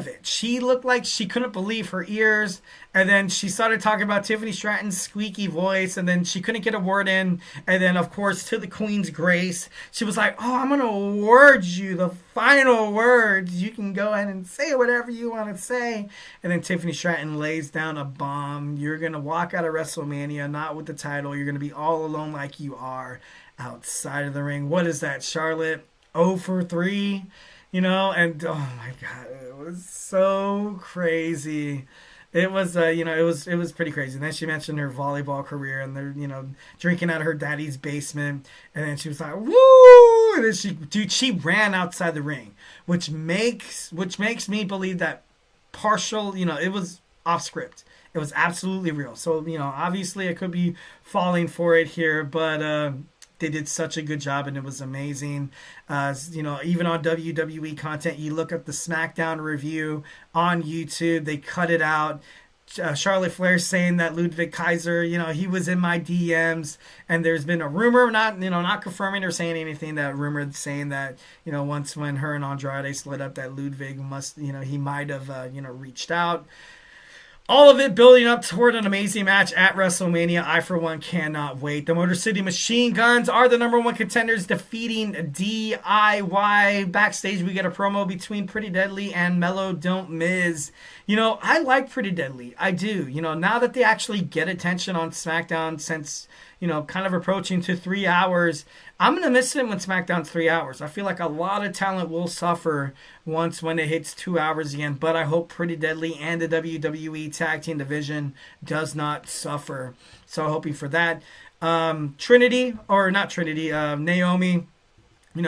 it. She looked like she couldn't believe her ears. And then she started talking about Tiffany Stratton's squeaky voice. And then she couldn't get a word in. And then, of course, to the Queen's grace, she was like, oh, I'm going to award you the final words. You can go ahead and say whatever you want to say. And then Tiffany Stratton lays down a bomb. You're going to walk out of WrestleMania, not with the title. You're going to be all alone like you are outside of the ring. What is that, Charlotte? 0 for 3? And oh my God, it was so crazy. It was, it was pretty crazy. And then she mentioned her volleyball career, and they're, drinking out of her daddy's basement. And then she was like, woo! And then she ran outside the ring, which makes me believe that it was off script. It was absolutely real. So, obviously I could be falling for it here, but, they did such a good job, and it was amazing. Even on WWE content, you look at the Smackdown review on YouTube, they cut it out. Charlotte Flair saying that Ludwig Kaiser, he was in my DMs, and there's been a rumor, not confirming or saying anything, that rumor saying that, once when her and Andrade split up, that Ludwig he might have, reached out. All of it building up toward an amazing match at WrestleMania. I, for one, cannot wait. The Motor City Machine Guns are the number one contenders, defeating DIY. Backstage, we get a promo between Pretty Deadly and Mellow Don't Miz. I like Pretty Deadly. I do. Now that they actually get attention on SmackDown since, kind of approaching to 3 hours, I'm going to miss it when SmackDown's 3 hours. I feel like a lot of talent will suffer when it hits 2 hours again, but I hope Pretty Deadly and the WWE Tag Team Division does not suffer. So hoping for that. Naomi,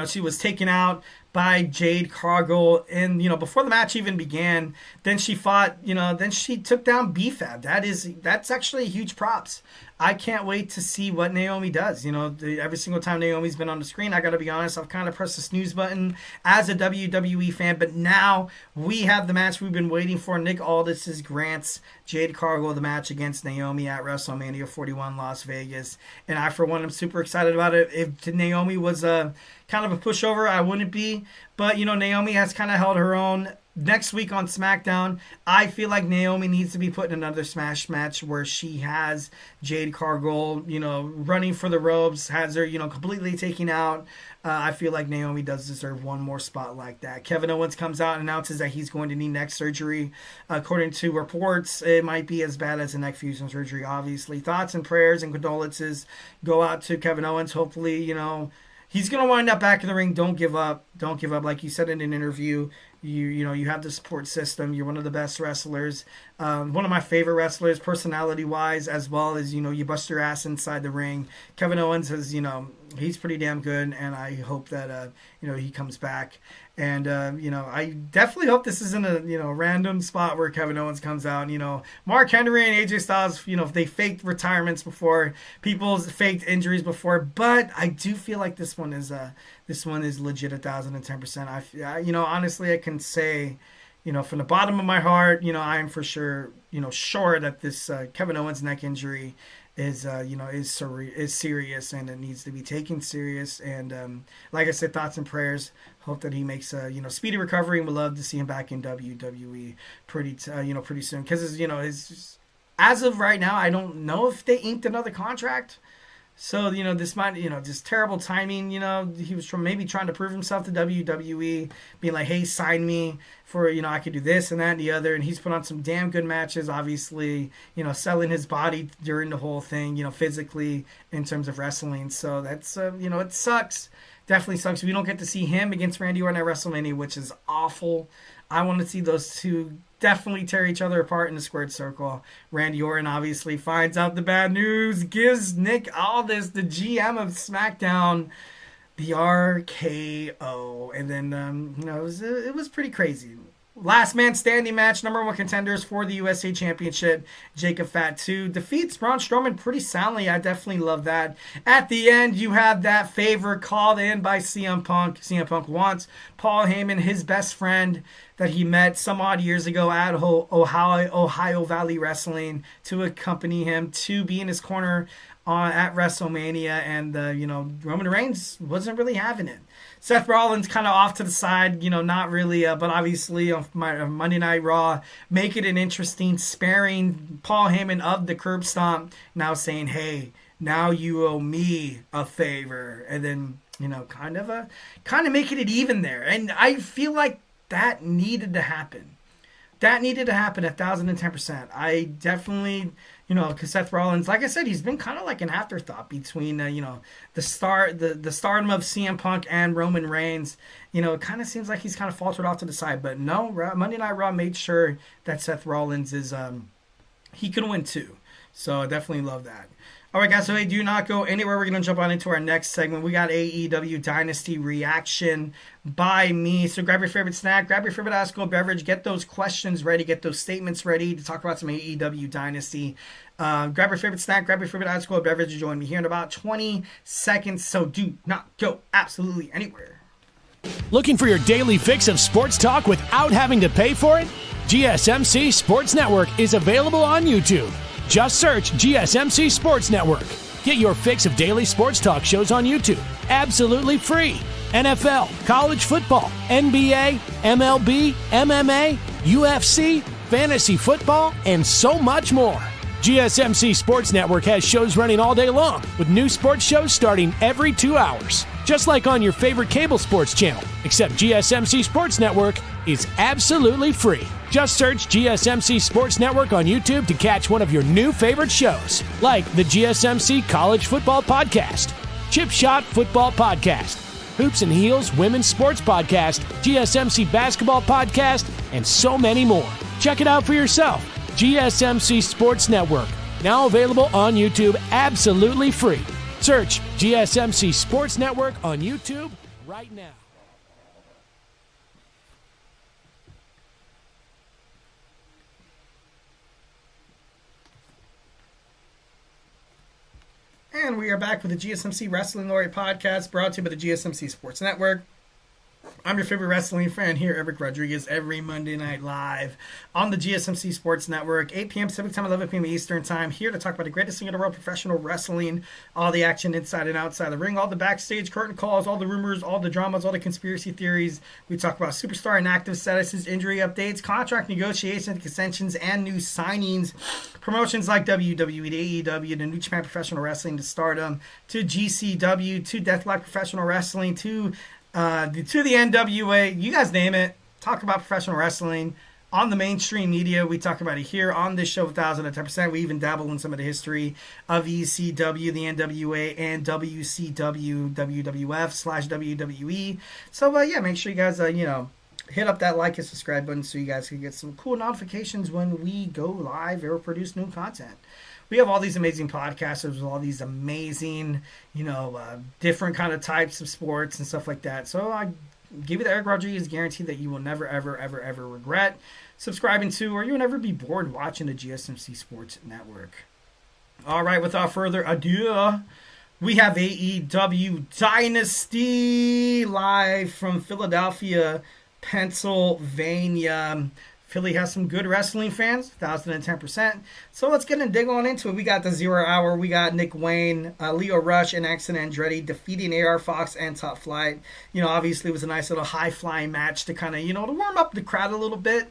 she was taken out by Jade Cargill, and before the match even began, then she fought, then she took down B-Fab. That's actually huge props. I can't wait to see what Naomi does. Every single time Naomi's been on the screen, I got to be honest, I've kind of pressed the snooze button as a WWE fan. But now we have the match we've been waiting for. Nick Aldis grants Jade Cargill the match against Naomi at WrestleMania 41 Las Vegas. And I, for one, am super excited about it. If Naomi was kind of a pushover, I wouldn't be. But, Naomi has kind of held her own. Next week on SmackDown, I feel like Naomi needs to be put in another Smash match where she has Jade Cargill, running for the ropes, has her, completely taken out. I feel like Naomi does deserve one more spot like that. Kevin Owens comes out and announces that he's going to need neck surgery. According to reports, it might be as bad as a neck fusion surgery, obviously. Thoughts and prayers and condolences go out to Kevin Owens. Hopefully, he's going to wind up back in the ring. Don't give up. Don't give up. Like you said in an interview, you have the support system. You're one of the best wrestlers. One of my favorite wrestlers, personality-wise, as well as, you bust your ass inside the ring. Kevin Owens is, he's pretty damn good, and I hope that, he comes back. And, I definitely hope this isn't a, random spot where Kevin Owens comes out. Mark Henry and AJ Styles, they faked retirements before, people's faked injuries before, but I do feel like this one is legit 1,010%. Honestly, I can say, from the bottom of my heart, I am for sure, sure that this Kevin Owens neck injury is serious, and it needs to be taken serious. And like I said, thoughts and prayers. Hope that he makes a speedy recovery, and would love to see him back in WWE pretty soon. Because as of right now, I don't know if they inked another contract. So, this might, just terrible timing. He was maybe trying to prove himself to WWE, being like, hey, sign me for, I could do this and that and the other. And he's put on some damn good matches, obviously, selling his body during the whole thing, physically in terms of wrestling. So that's, it sucks. Definitely sucks. We don't get to see him against Randy Orton at WrestleMania, which is awful. I want to see those two definitely tear each other apart in the squared circle. Randy Orton obviously finds out the bad news, gives Nick Aldis, the GM of SmackDown, the RKO. And then, it was pretty crazy. Last man standing match, number one contenders for the USA Championship. Jacob Fatu defeats Braun Strowman pretty soundly. I definitely love that. At the end, you have that favor called in by CM Punk. CM Punk wants Paul Heyman, his best friend that he met some odd years ago at Ohio Valley Wrestling, to accompany him, to be in his corner at WrestleMania. And, Roman Reigns wasn't really having it. Seth Rollins kind of off to the side, not really, but obviously on Monday Night Raw, make it an interesting, sparing Paul Heyman of the curb stomp, now saying, hey, now you owe me a favor. And then, kind of making it even there. And I feel like that needed to happen. That needed to happen 1,010%. I definitely, because Seth Rollins, like I said, he's been kind of like an afterthought between, the stardom of CM Punk and Roman Reigns. It kind of seems like he's kind of faltered off to the side. But no, Monday Night Raw made sure that Seth Rollins is, he can win too. So I definitely love that. All right, guys, so hey, do not go anywhere. We're going to jump on into our next segment. We got AEW Dynasty reaction by me. So grab your favorite snack, grab your favorite ice cold beverage, get those questions ready, get those statements ready to talk about some AEW Dynasty. Grab your favorite snack, grab your favorite ice cold beverage, and join me here in about 20 seconds. So do not go absolutely anywhere. Looking for your daily fix of sports talk without having to pay for it? GSMC Sports Network is available on YouTube. Just search GSMC Sports Network. Get your fix of daily sports talk shows on YouTube, absolutely free. NFL, college football, NBA, MLB, MMA, UFC, fantasy football, and so much more. GSMC Sports Network has shows running all day long, with new sports shows starting every 2 hours. Just like on your favorite cable sports channel, except GSMC Sports Network is absolutely free. Just search GSMC Sports Network on YouTube to catch one of your new favorite shows, like the GSMC College Football Podcast, Chip Shot Football Podcast, Hoops and Heels Women's Sports Podcast, GSMC Basketball Podcast, and so many more. Check it out for yourself. GSMC Sports Network, now available on YouTube absolutely free. Search GSMC Sports Network on YouTube right now. And we are back with the GSMC Wrestling Laureate Podcast, brought to you by the GSMC Sports Network. I'm your favorite wrestling fan here, Eric Rodriguez, every Monday night live on the GSMC Sports Network, 8 p.m. Pacific Time, 11 p.m. Eastern Time, here to talk about the greatest thing in the world, professional wrestling, all the action inside and outside the ring, all the backstage curtain calls, all the rumors, all the dramas, all the conspiracy theories. We talk about superstar and active statuses, injury updates, contract negotiations, extensions, and new signings. Promotions like WWE to AEW to New Japan Professional Wrestling to Stardom to GCW to Deathlock Professional Wrestling to the NWA, you guys name it. Talk about professional wrestling on the mainstream media. We talk about it here on this show 1,010%. We even dabble in some of the history of ECW, the NWA, and WCW, WWF/WWE. So, yeah, make sure you guys, hit up that like and subscribe button so you guys can get some cool notifications when we go live or produce new content. We have all these amazing podcasters with all these amazing, different kind of types of sports and stuff like that. So I give you the Eric Rodriguez guarantee that you will never, ever, ever, ever regret subscribing to, or you'll never be bored watching the GSMC Sports Network. All right, without further ado, we have AEW Dynasty live from Philadelphia, Pennsylvania. Philly has some good wrestling fans, 1,010%. So let's get and dig on into it. We got the 0 Hour. We got Nick Wayne, Leo Rush, and Axel Andretti defeating AR Fox and Top Flight. Obviously it was a nice little high-flying match to kind of, to warm up the crowd a little bit.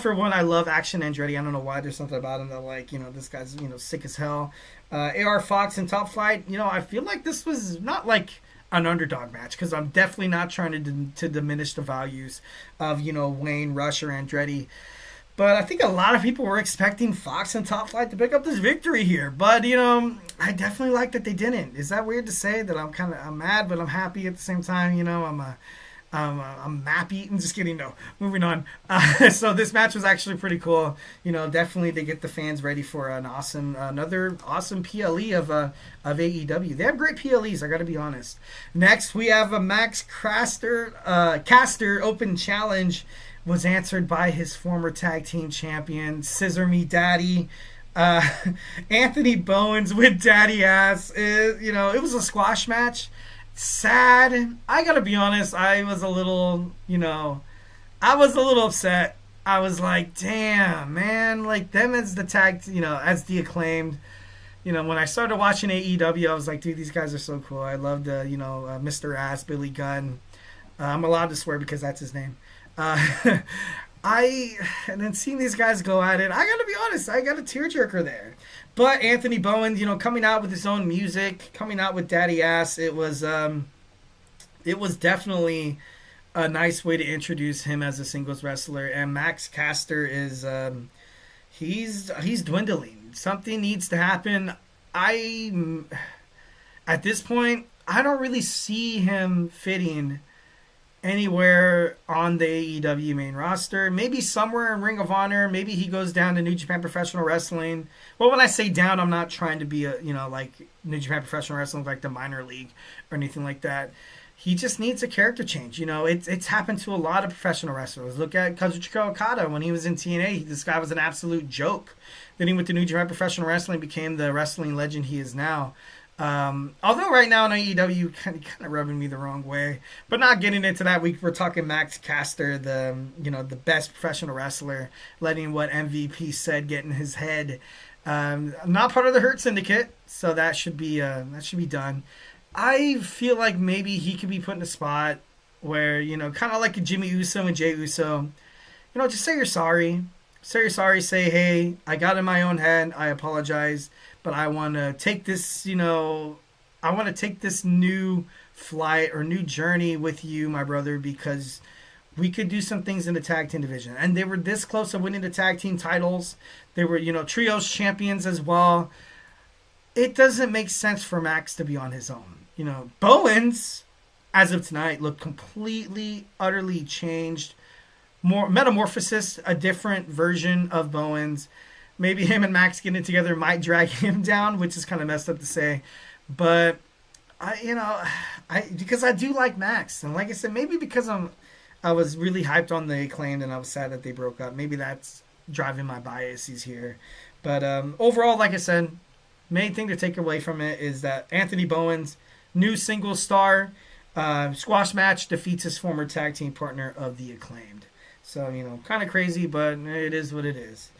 For one, I love Axel Andretti. I don't know why. There's something about him that, this guy's, sick as hell. AR Fox and Top Flight, I feel like this was not like an underdog match, because I'm definitely not trying to diminish the values of, Wayne, Rush, or Andretti. But I think a lot of people were expecting Fox and Top Flight to pick up this victory here. But, I definitely like that they didn't. Is that weird to say that I'm mad, but I'm happy at the same time? I'm Mappy. I'm just kidding. No, moving on. So this match was actually pretty cool. Definitely to get the fans ready for another awesome PLE of AEW. They have great PLEs. I got to be honest. Next, we have a Max Caster Open Challenge. Was answered by his former tag team champion, Scissor Me Daddy. Anthony Bowens with Daddy Ass. It was a squash match. Sad. I gotta be honest, I was a little upset. I was like, damn, man, like them as the tag, as the Acclaimed. When I started watching AEW, I was like, dude, these guys are so cool. I love the, Mr. Ass, Billy Gunn. I'm allowed to swear because that's his name. And then seeing these guys go at it, I gotta be honest, I got a tearjerker there. But Anthony Bowen, coming out with his own music, coming out with Daddy Ass, it was definitely a nice way to introduce him as a singles wrestler. And Max Caster is he's dwindling. Something needs to happen. At this point, I don't really see him fitting anywhere on the AEW main roster. Maybe somewhere in Ring of Honor. Maybe he goes down to New Japan Professional Wrestling. Well, when I say down, I'm not trying to be like New Japan Professional Wrestling, like the minor league or anything like that. He just needs a character change. It's happened to a lot of professional wrestlers. Look at Kazuchika Okada when he was in TNA. This guy was an absolute joke. Then he went to New Japan Professional Wrestling, became the wrestling legend he is now. Although right now in AEW, kind of rubbing me the wrong way, but not getting into that. We're talking Max Caster, the best professional wrestler, letting what MVP said get in his head. Not part of the Hurt Syndicate, so that should be done. I feel like maybe he could be put in a spot where kind of like a Jimmy Uso and Jey Uso, just say you're sorry. Say you're sorry. Say, hey, I got in my own head. I apologize. But I want to take this, I want to take this new flight or new journey with you, my brother, because we could do some things in the tag team division. And they were this close to winning the tag team titles. They were, trios champions as well. It doesn't make sense for Max to be on his own. Bowens, as of tonight, looked completely, utterly changed. More metamorphosis, a different version of Bowens. Maybe him and Max getting together might drag him down, which is kind of messed up to say. But, because I do like Max. And like I said, maybe because I was really hyped on the Acclaimed and I was sad that they broke up. Maybe that's driving my biases here. But overall, like I said, main thing to take away from it is that Anthony Bowens, new single star, squash match, defeats his former tag team partner of the Acclaimed. So, kind of crazy, but it is what it is.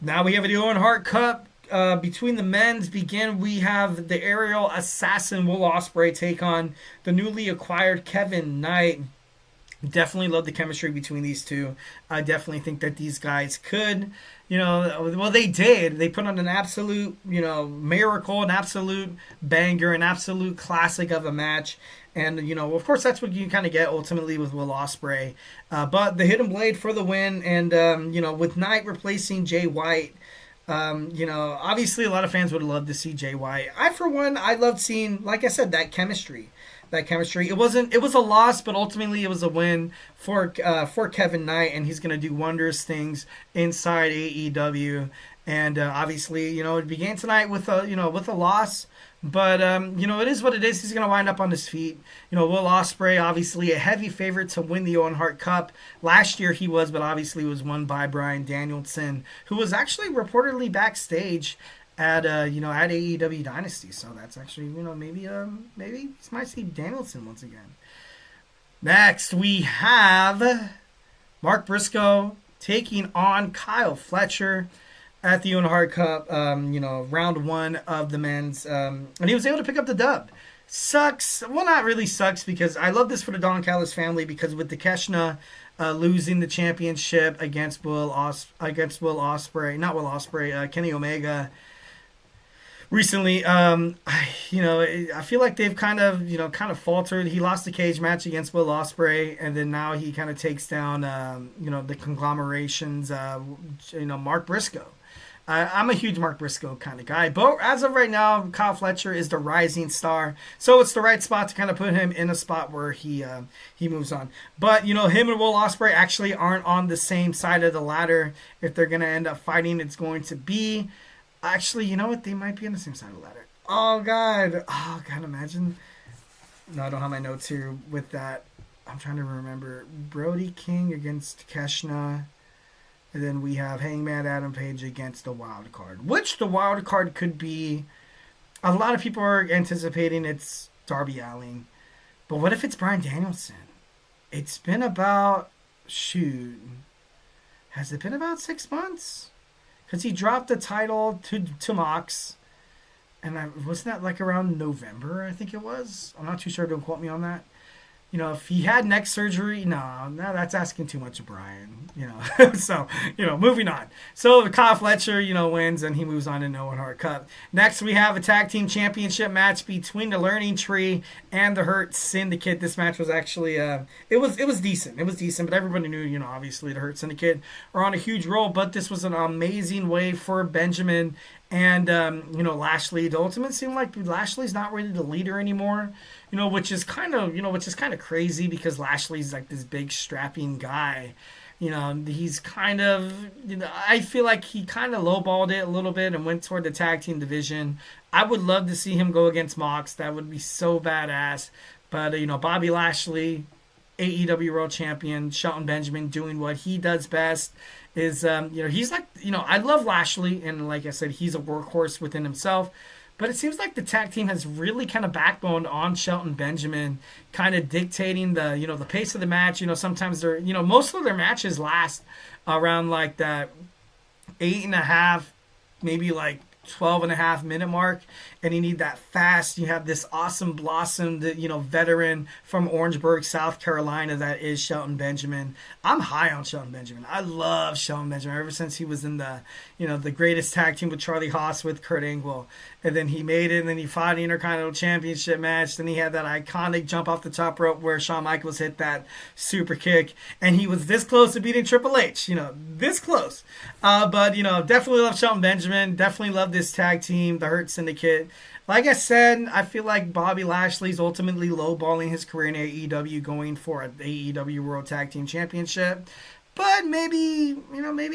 Now we have the Owen Hart Cup. Between the men's we have the aerial assassin Will Ospreay take on the newly acquired Kevin Knight. Definitely love the chemistry between these two. I definitely think that these guys could, they did. They put on an absolute, miracle, an absolute banger, an absolute classic of a match. And, of course, that's what you kind of get ultimately with Will Ospreay. But the Hidden Blade for the win. And, with Knight replacing Jay White, obviously a lot of fans would have loved to see Jay White. I loved seeing, like I said, that chemistry. It was a loss, but ultimately it was a win for Kevin Knight. And he's going to do wondrous things inside AEW. And obviously, it began tonight with a loss. But, it is what it is. He's going to wind up on his feet. Will Ospreay, obviously a heavy favorite to win the Owen Hart Cup. Last year he was, but obviously was won by Bryan Danielson, who was actually reportedly backstage at AEW Dynasty. So that's actually, maybe we might see Danielson once again. Next, we have Mark Briscoe taking on Kyle Fletcher at the Owen Hart Cup, round one of the men's, and he was able to pick up the dub. Sucks. Well, not really sucks, because I love this for the Don Callis family, because with Takeshita losing the championship against Kenny Omega recently, I feel like they've kind of faltered. He lost the cage match against Will Ospreay, and then now he kind of takes down, the conglomerations, Mark Briscoe. I'm a huge Mark Briscoe kind of guy. But as of right now, Kyle Fletcher is the rising star. So it's the right spot to kind of put him in a spot where he moves on. But, him and Will Ospreay actually aren't on the same side of the ladder. If they're going to end up fighting, it's going to be... Actually, you know what? They might be on the same side of the ladder. Oh, God. Imagine. No, I don't have my notes here with that. I'm trying to remember. Brody King against Keshna. And then we have Hangman Adam Page against the Wild Card. Which the Wild Card could be... A lot of people are anticipating it's Darby Allin. But what if it's Bryan Danielson? It's been about... Has it been about 6 months? Because he dropped the title to Mox. And wasn't that like around November, I think it was? I'm not too sure. Don't quote me on that. If he had neck surgery, no, that's asking too much of Brian. So, moving on. So Kyle Fletcher, wins and he moves on to No One Hard Cup. Next, we have a tag team championship match between the Learning Tree and the Hurt Syndicate. This match was actually, it was decent. It was decent, but everybody knew, obviously the Hurt Syndicate are on a huge roll. But this was an amazing way for Benjamin and Lashley. The Ultimate seemed like Lashley's not really the leader anymore. Which is kind of crazy because Lashley's like this big strapping guy. He's kind of, I feel like he kind of lowballed it a little bit and went toward the tag team division. I would love to see him go against Mox. That would be so badass. But, Bobby Lashley, AEW World Champion, Shelton Benjamin doing what he does best is, he's like, I love Lashley. And like I said, he's a workhorse within himself. But it seems like the tag team has really kind of backboned on Shelton Benjamin, kind of dictating the, the pace of the match. Sometimes they're, most of their matches last around like that 8.5, maybe like 12.5 minute mark, and you need that fast. You have this awesome blossomed, veteran from Orangeburg, South Carolina, that is Shelton Benjamin. I'm high on Shelton Benjamin. I love Shelton Benjamin ever since he was in the, the greatest tag team with Charlie Haas with Kurt Angle. And then he made it, and then he fought the Intercontinental Championship match. Then he had that iconic jump off the top rope where Shawn Michaels hit that super kick. And he was this close to beating Triple H, this close. But, definitely love Shelton Benjamin. Definitely love this tag team, the Hurt Syndicate. Like I said, I feel like Bobby Lashley's ultimately lowballing his career in AEW, going for an AEW World Tag Team Championship. But maybe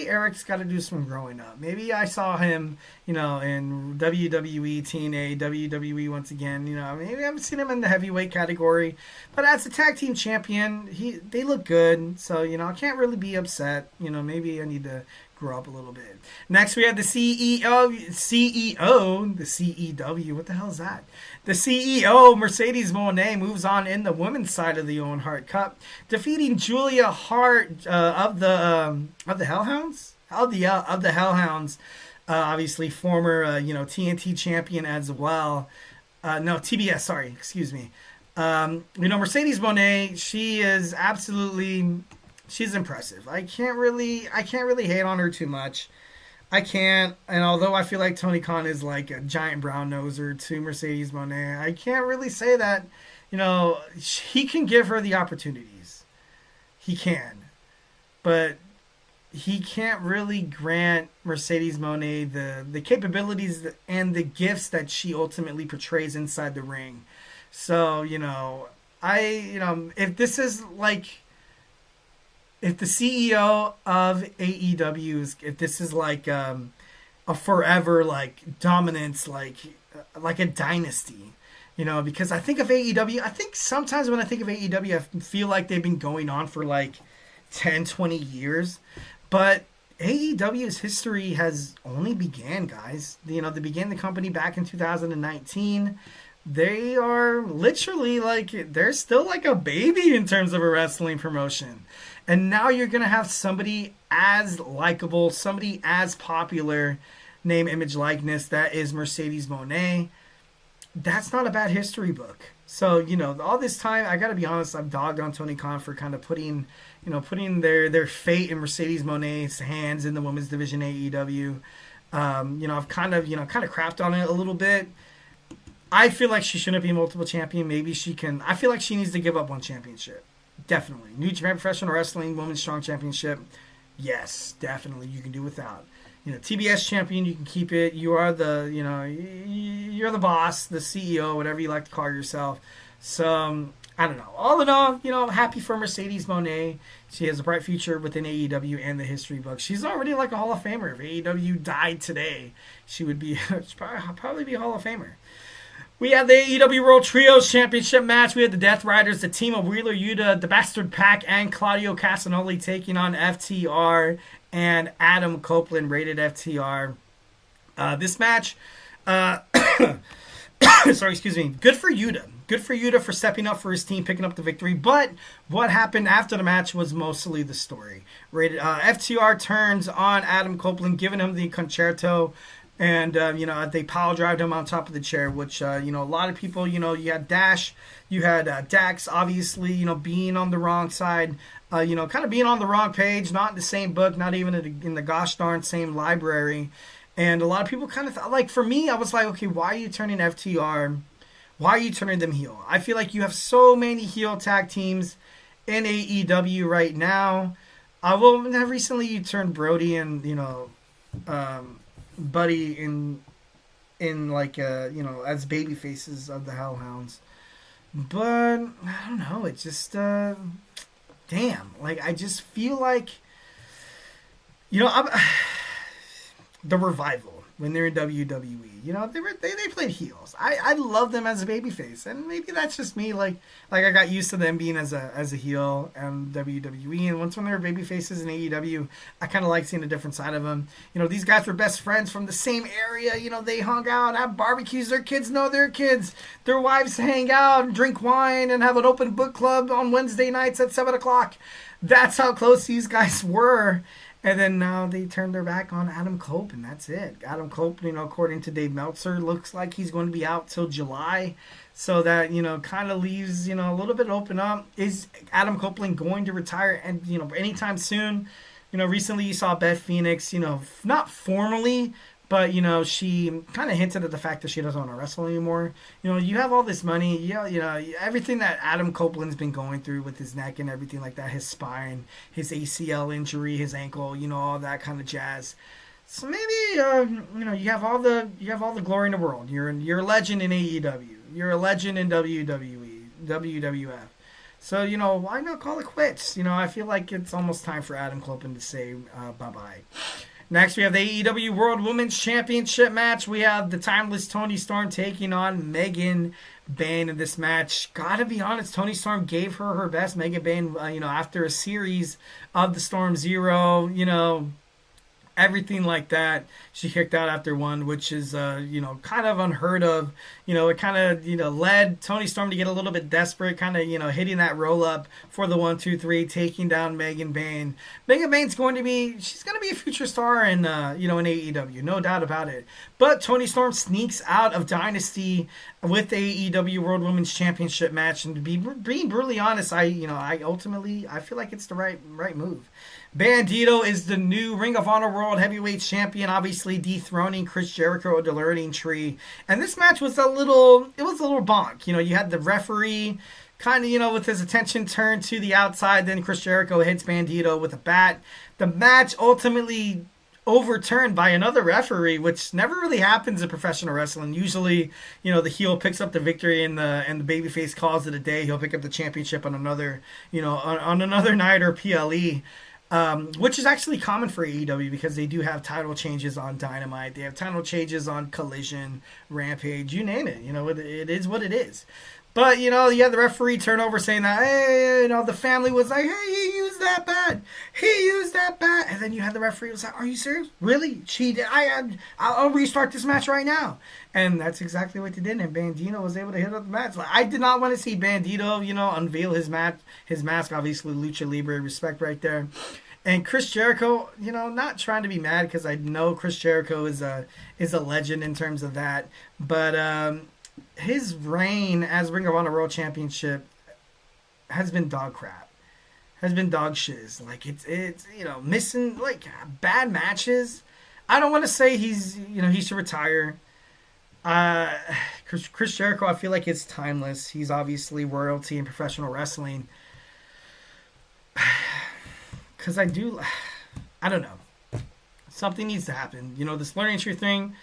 Eric's got to do some growing up. Maybe I saw him, in WWE, TNA, WWE once again. Maybe I haven't seen him in the heavyweight category. But as a tag team champion, they look good. So, I can't really be upset. Maybe I need to grow up a little bit. Next, we have the CEW. What the hell is that? The CEO, Mercedes Moné, moves on in the women's side of the Owen Hart Cup, defeating Julia Hart of the Hellhounds. Of the Hellhounds, obviously former TNT champion as well. TBS. Sorry, excuse me. Mercedes Moné, she is absolutely. She's impressive. I can't really hate on her too much. I can't. And although I feel like Tony Khan is like a giant brown noser to Mercedes Moné, I can't really say that. He can give her the opportunities. He can. But he can't really grant Mercedes Moné the capabilities and the gifts that she ultimately portrays inside the ring. So, if this is like... If the CEO of AEW, if this is like a forever like dominance, like a dynasty, because I think of AEW, I think sometimes when I think of AEW, I feel like they've been going on for like 10, 20 years, but AEW's history has only began, guys. They began the company back in 2019. They are literally they're still like a baby in terms of a wrestling promotion. And now you're going to have somebody as likable, somebody as popular, name, image, likeness, that is Mercedes Moné. That's not a bad history book. So, all this time, I got to be honest, I've dogged on Tony Khan for kind of putting their fate in Mercedes Moné's hands in the women's division AEW. I've kind of crapped on it a little bit. I feel like she shouldn't be a multiple champion. Maybe she can. I feel like she needs to give up one championship. Definitely. New Japan Professional Wrestling Women's Strong Championship. Yes, definitely. You can do without. TBS champion, you can keep it. You are the, you're the boss, the CEO, whatever you like to call yourself. So, I don't know. All in all, happy for Mercedes Moné. She has a bright future within AEW and the history books. She's already like a Hall of Famer. If AEW died today, she would be probably be a Hall of Famer. We have the AEW World Trios Championship match. We had the Death Riders, the team of Wheeler Yuta, the Bastard Pac, and Claudio Castagnoli taking on FTR and Adam Copeland, rated FTR. This match, good for Yuta. Good for Yuta for stepping up for his team, picking up the victory. But what happened after the match was mostly the story. FTR turns on Adam Copeland, giving him the concerto. And, they pile drived him on top of the chair, which, a lot of people, you had Dash, you had Dax, obviously, being on the wrong side, kind of being on the wrong page, not in the same book, not even in the gosh darn same library. And a lot of people kind of thought, like, for me, I was like, okay, why are you turning FTR? Why are you turning them heel? I feel like you have so many heel tag teams in AEW right now. Recently you turned Brody and, Buddy in like as baby faces of the Hellhounds, but I don't know, it's just damn, like I just feel like the Revival when they're in WWE, they played heels. I love them as a babyface, and maybe that's just me. Like I got used to them being as a heel and WWE, and once when they were babyfaces in AEW, I kind of like seeing a different side of them. These guys were best friends from the same area. They hung out, have barbecues. Their kids know their kids. Their wives hang out and drink wine and have an open book club on Wednesday nights at 7:00. That's how close these guys were. And then now they turned their back on Adam Cope, and that's it. Adam Cope, according to Dave Meltzer, looks like he's going to be out till July. So that, kind of leaves, a little bit open up. Is Adam Copeland going to retire and, anytime soon? Recently you saw Beth Phoenix, not formally, but, she kind of hinted at the fact that she doesn't want to wrestle anymore. You have all this money, everything that Adam Copeland's been going through with his neck and everything like that, his spine, his ACL injury, his ankle, all that kind of jazz. So maybe, you have all the glory in the world. You're a legend in AEW. You're a legend in WWE, WWF. So, why not call it quits? I feel like it's almost time for Adam Copeland to say bye-bye. Next, we have the AEW World Women's Championship match. We have the timeless Toni Storm taking on Megan Bayne in this match. Gotta be honest, Toni Storm gave her best. Megan Bayne, after a series of the Storm Zero, everything like that, she kicked out after one, which is, kind of unheard of. It kind of, led Toni Storm to get a little bit desperate, kind of, hitting that roll up for the 1, 2, 3, taking down Megan Bayne. Megan Bayne's she's going to be a future star in AEW, no doubt about it. But Toni Storm sneaks out of Dynasty with the AEW World Women's Championship match, and to be being brutally honest, I feel like it's the right move. Bandito is the new Ring of Honor World Heavyweight Champion, obviously dethroning Chris Jericho at the Learning Tree. And this match was a little bonk. You had the referee kind of, with his attention turned to the outside. Then Chris Jericho hits Bandito with a bat. The match ultimately overturned by another referee, which never really happens in professional wrestling. Usually, the heel picks up the victory and the babyface calls it a day. He'll pick up the championship on another, on another night or PLE. Which is actually common for AEW because they do have title changes on Dynamite. They have title changes on Collision, Rampage, you name it. It is what it is. But, you had the referee turnover saying that, hey, the family was like, hey, he used that bat. And then you had the referee was like, are you serious? Really? She did. I'll restart this match right now. And that's exactly what they did. And Bandito was able to hit up the match. Like, I did not want to see Bandito, unveil his mask, obviously Lucha Libre, respect right there. And Chris Jericho, not trying to be mad because I know Chris Jericho is a legend in terms of that. But his reign as Ring of Honor World Championship has been dog crap. Has been dog shiz. Like, it's missing, like, bad matches. I don't want to say he should retire. Chris Jericho, I feel like it's timeless. He's obviously royalty in professional wrestling. Because I don't know. Something needs to happen. This learning entry thing,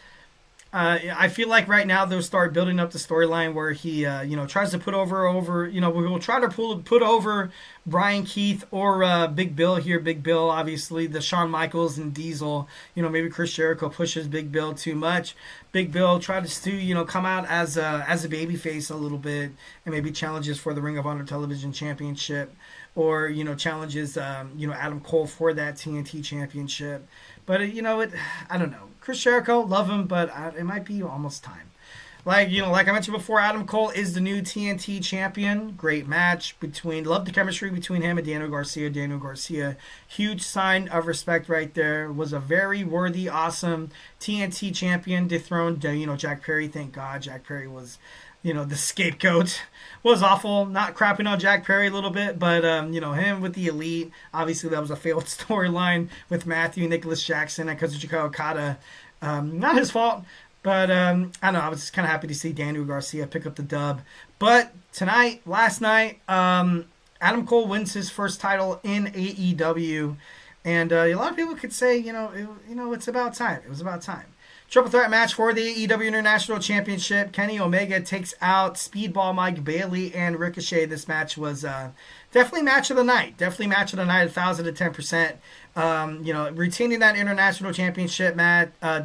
I feel like right now they'll start building up the storyline where he, tries to put over, we'll try to put over Brian Keith or Big Bill here. Big Bill, obviously, the Shawn Michaels and Diesel. Maybe Chris Jericho pushes Big Bill too much. Big Bill tries to, come out as a babyface a little bit and maybe challenges for the Ring of Honor Television Championship or, challenges, Adam Cole for that TNT Championship. But, I don't know. Chris Jericho, love him, but it might be almost time. Like I mentioned before, Adam Cole is the new TNT champion. Great match love the chemistry between him and Daniel Garcia. Daniel Garcia, huge sign of respect right there. Was a very worthy, awesome TNT champion. Dethroned, Jack Perry. Thank God Jack Perry was, the scapegoat. Was awful. Not crapping on Jack Perry a little bit, but, him with the Elite. Obviously, that was a failed storyline with Matthew, Nicholas Jackson, and Kazuchika Okada. Not his fault. But, I don't know, I was just kind of happy to see Daniel Garcia pick up the dub. But last night, Adam Cole wins his first title in AEW. And a lot of people could say, it's about time. It was about time. Triple threat match for the AEW International Championship. Kenny Omega takes out Speedball Mike Bailey and Ricochet. This match was definitely match of the night. 1,000 to 10%. Retaining that international championship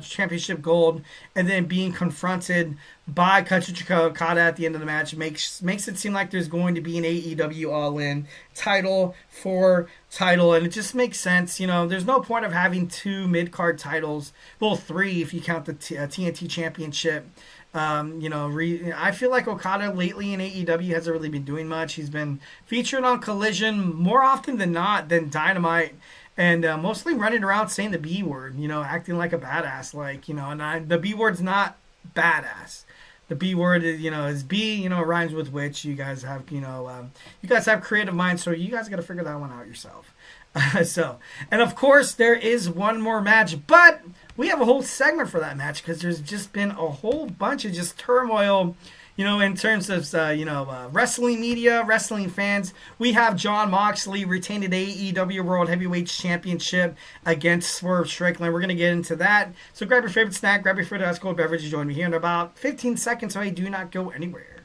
championship gold, and then being confronted by Kazuchika Okada at the end of the match makes it seem like there's going to be an AEW All-In title for title, and it just makes sense. There's no point of having two mid-card titles. Well, three if you count the TNT Championship. I feel like Okada lately in AEW hasn't really been doing much. He's been featured on Collision more often than not than Dynamite. And mostly running around saying the B word, acting like a badass. And the B word's not badass. The B word is, is B, rhymes with which. You guys have, creative minds, so you guys got to figure that one out yourself. And of course, there is one more match, but we have a whole segment for that match because there's just been a whole bunch of just turmoil. In terms of, wrestling media, wrestling fans, we have Jon Moxley retaining the AEW World Heavyweight Championship against Swerve Strickland. We're going to get into that. So grab your favorite snack, grab your favorite ice cold beverage, and join me here in about 15 seconds, so do not go anywhere.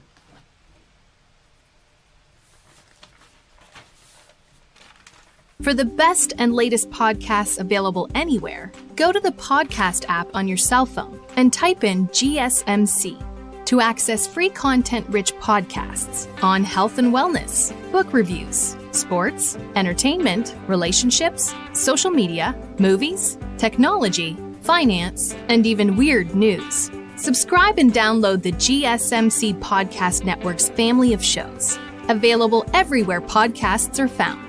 For the best and latest podcasts available anywhere, go to the podcast app on your cell phone and type in GSMC. To access free content-rich podcasts on health and wellness, book reviews, sports, entertainment, relationships, social media, movies, technology, finance, and even weird news. Subscribe and download the GSMC Podcast Network's family of shows, available everywhere podcasts are found.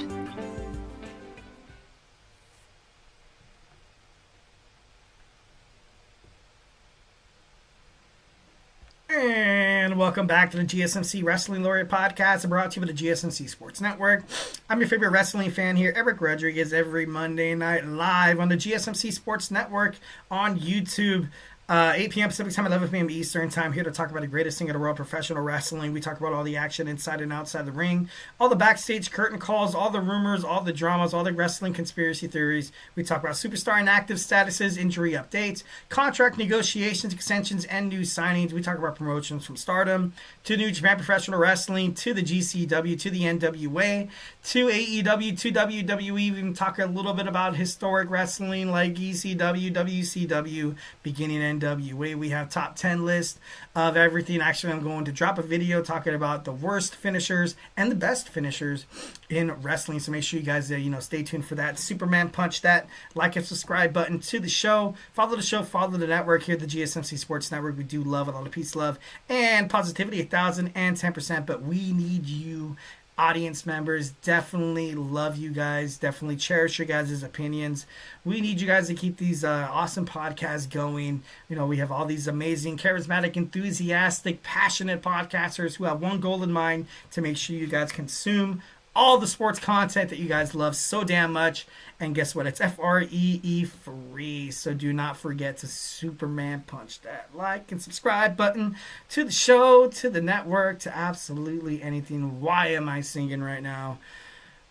And welcome back to the GSMC Wrestling Laureate Podcast, brought to you by the GSMC Sports Network. I'm your favorite wrestling fan here, Eric Rodriguez, every Monday night live on the GSMC Sports Network on YouTube. 8 p.m. Pacific time, 11 p.m. Eastern time, here to talk about the greatest thing in the world, professional wrestling. We talk about all the action inside and outside the ring, all the backstage curtain calls, all the rumors, all the dramas, all the wrestling conspiracy theories. We talk about superstar inactive statuses, injury updates, contract negotiations, extensions, and new signings. We talk about promotions from Stardom to New Japan Professional Wrestling to the GCW to the NWA to AEW to WWE. We even talk a little bit about historic wrestling like ECW, WCW, beginning and NWA. We have top 10 list of everything. Actually, I'm going to drop a video talking about the worst finishers and the best finishers in wrestling. So make sure you guys, stay tuned for that. Superman punch that like and subscribe button to the show. Follow the show, follow the network here at the GSMC Sports Network. We do love a lot of peace, love, and positivity, 1,010%. But we need you, audience members. Definitely love you guys. Definitely cherish your guys' opinions. We need you guys to keep these awesome podcasts going. We have all these amazing, charismatic, enthusiastic, passionate podcasters who have one goal in mind: to make sure you guys consume all the sports content that you guys love so damn much. And guess what? It's FREE free. So do not forget to Superman punch that like and subscribe button to the show, to the network, to absolutely anything. Why am I singing right now?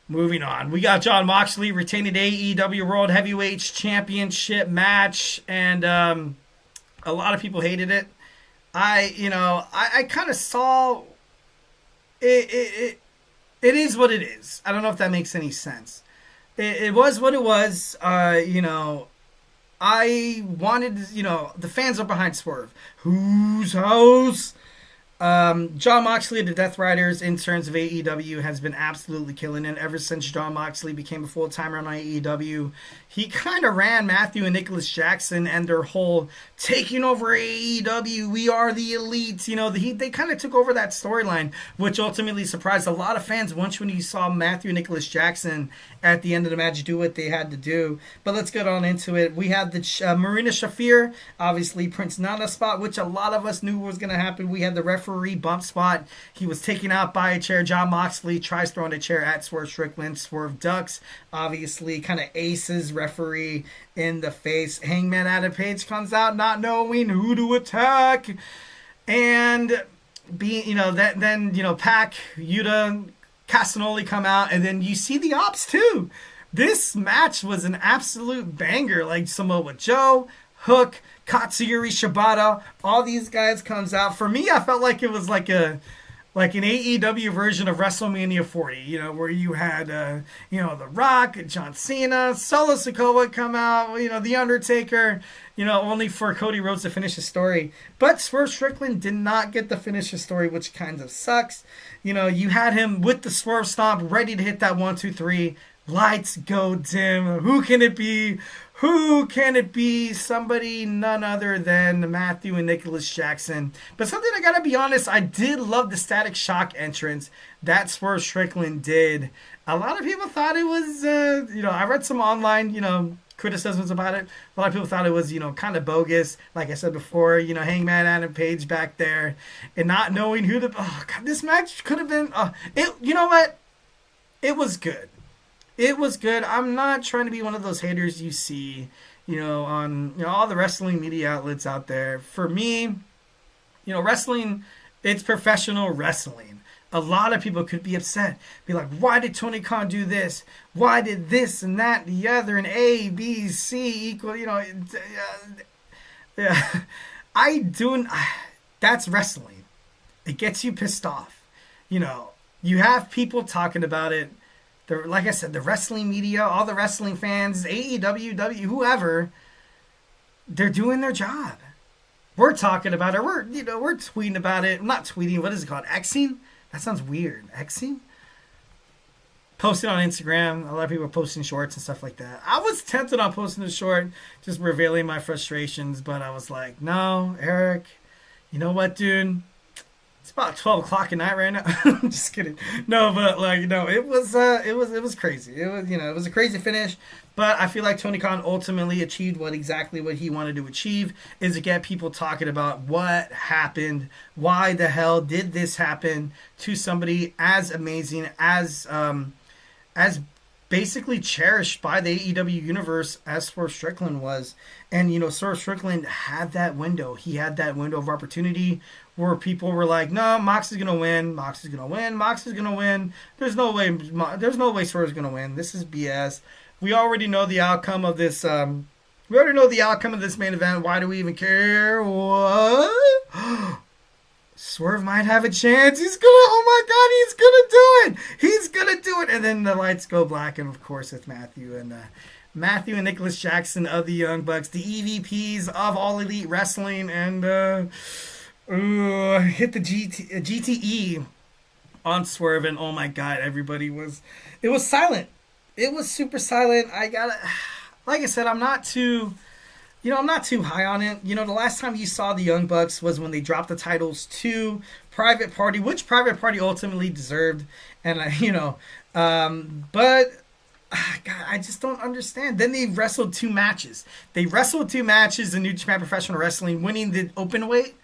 Moving on, we got Jon Moxley retaining AEW World Heavyweight Championship match, and a lot of people hated it. I kind of saw it. It is what it is. I don't know if that makes any sense. It was what it was. I wanted, the fans are behind Swerve. Whose house? Jon Moxley of the Death Riders in terms of AEW has been absolutely killing it ever since Jon Moxley became a full-timer on AEW. He kind of ran Matthew and Nicholas Jackson and their whole taking over AEW, we are the elite. They kind of took over that storyline, which ultimately surprised a lot of fans once when you saw Matthew and Nicholas Jackson at the end of the match do what they had to do. But let's get on into it. We have the Marina Shafir, obviously Prince Nana spot, which a lot of us knew was going to happen. We had the referee bump spot. He was taken out by a chair. Jon Moxley tries throwing a chair at Swerve Strickland. Swerve ducks, obviously kind of aces referee in the face. Hangman Adam Page comes out not knowing who to attack, and Pac, Yuta, Castagnoli come out, and then you see the Ops too. This match was an absolute banger. Like Samoa Joe, Hook, Katsuyori Shibata, all these guys comes out. For me, I felt like it was like an AEW version of WrestleMania 40, where you had, The Rock, John Cena, Solo Sikoa come out, The Undertaker, only for Cody Rhodes to finish his story. But Swerve Strickland did not get to finish his story, which kind of sucks. You had him with the Swerve Stomp, ready to hit that 1, 2, 3. Lights go dim. Who can it be? Who can it be? Somebody none other than Matthew and Nicholas Jackson. But something I gotta be honest, I did love the Static Shock entrance that Swerve Strickland did. A lot of people thought it was, I read some online, criticisms about it. A lot of people thought it was, kind of bogus. Like I said before, Hangman Adam Page back there and not knowing who this match could have been. You know what? It was good. It was good. I'm not trying to be one of those haters you see, on all the wrestling media outlets out there. For me, wrestling, it's professional wrestling. A lot of people could be upset. Be like, why did Tony Khan do this? Why did this and that and the other and A, B, C equal, that's wrestling. It gets you pissed off. You have people talking about it. Like I said, the wrestling media, all the wrestling fans, AEW, whoever, they're doing their job. We're talking about it. We're tweeting about it. I'm not tweeting. What is it called? Xing? That sounds weird. Xing? Posting on Instagram. A lot of people are posting shorts and stuff like that. I was tempted on posting a short, just revealing my frustrations, but I was like, no, Eric, you know what, dude? It's about 12 o'clock at night right now. I'm just kidding. No, but it was crazy. It was a crazy finish. But I feel like Tony Khan ultimately achieved exactly what he wanted to achieve, is to get people talking about what happened. Why the hell did this happen to somebody as amazing, as basically cherished by the AEW universe as Swerve Strickland was. And, Swerve Strickland had that window. He had that window of opportunity where people were like, no, Mox is going to win. Mox is going to win. Mox is going to win. There's no way Swerve's going to win. This is BS. We already know the outcome of this. We already know the outcome of this main event. Why do we even care? What? Swerve might have a chance. Oh my God, he's gonna do it. And then the lights go black, and of course it's Matthew and Nicholas Jackson of the Young Bucks, the EVPs of All Elite Wrestling, and hit the GTE on Swerve, and oh my God, it was silent. It was super silent. Like I said, I'm not too high on it. The last time you saw the Young Bucks was when they dropped the titles to Private Party, which Private Party ultimately deserved. And, but, God, I just don't understand. Then they wrestled 2 matches. They wrestled 2 matches in New Japan Professional Wrestling, winning the Openweight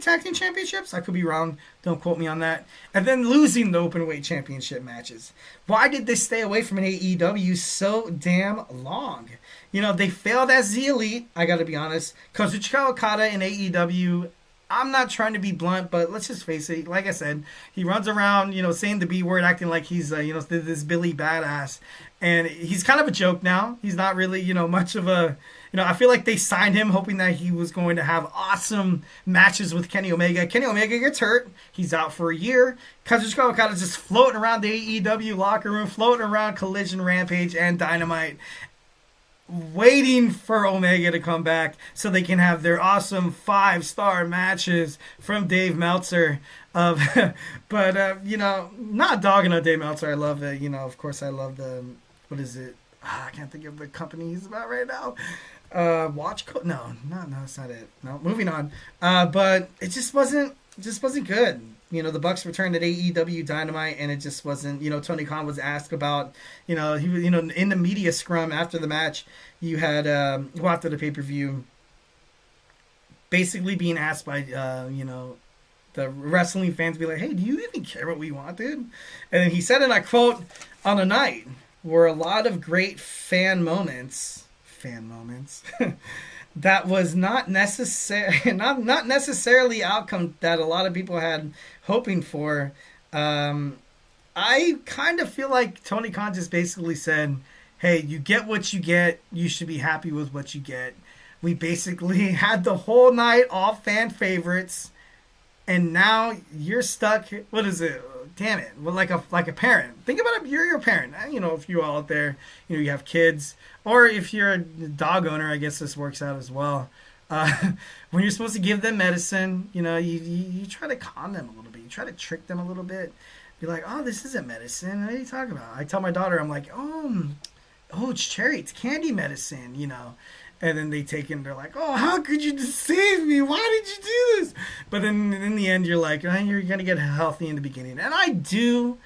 Tag Team Championships. I could be wrong. Don't quote me on that. And then losing the Openweight Championship matches. Why did they stay away from an AEW so damn long? They failed as the Elite. I got to be honest. Kazuchika Okada in AEW, I'm not trying to be blunt, but let's just face it. Like I said, he runs around, saying the B word, acting like he's, this Billy badass. And he's kind of a joke now. He's not really, much of a, I feel like they signed him hoping that he was going to have awesome matches with Kenny Omega. Kenny Omega gets hurt. He's out for a year. Kazuchika Okada's just floating around the AEW locker room, floating around Collision, Rampage, and Dynamite, waiting for Omega to come back so they can have their awesome 5-star matches from Dave Meltzer. But not dogging on Dave Meltzer. I love it. Of course, I love the, what is it? I can't think of the company he's about right now. No, that's not it. No, moving on. But it just wasn't good. The Bucks returned at AEW Dynamite, and it just wasn't. Tony Khan was asked about. He in the media scrum after the match, you had after the pay-per-view, basically being asked by the wrestling fans, be like, "Hey, do you even care what we want, dude?" And then he said, and I quote, "On a night were a lot of great fan moments that was not necessarily outcome that a lot of people had hoping for." I kind of feel like Tony Khan just basically said, hey, you get what you get. You should be happy with what you get. We basically had the whole night all fan favorites, and now you're stuck. What is it? Damn it. Well, like a parent. Think about it. You're your parent. If you all out there, you have kids, or if you're a dog owner, I guess this works out as well. When you're supposed to give them medicine, you try to con them a little bit. You try to trick them a little bit. Be like, oh, this isn't medicine. What are you talking about? I tell my daughter, I'm like, oh, it's cherry. It's candy medicine, And then they take it and they're like, oh, how could you deceive me? Why did you do this? But then in the end, you're like, oh, you're going to get healthy in the beginning. And I do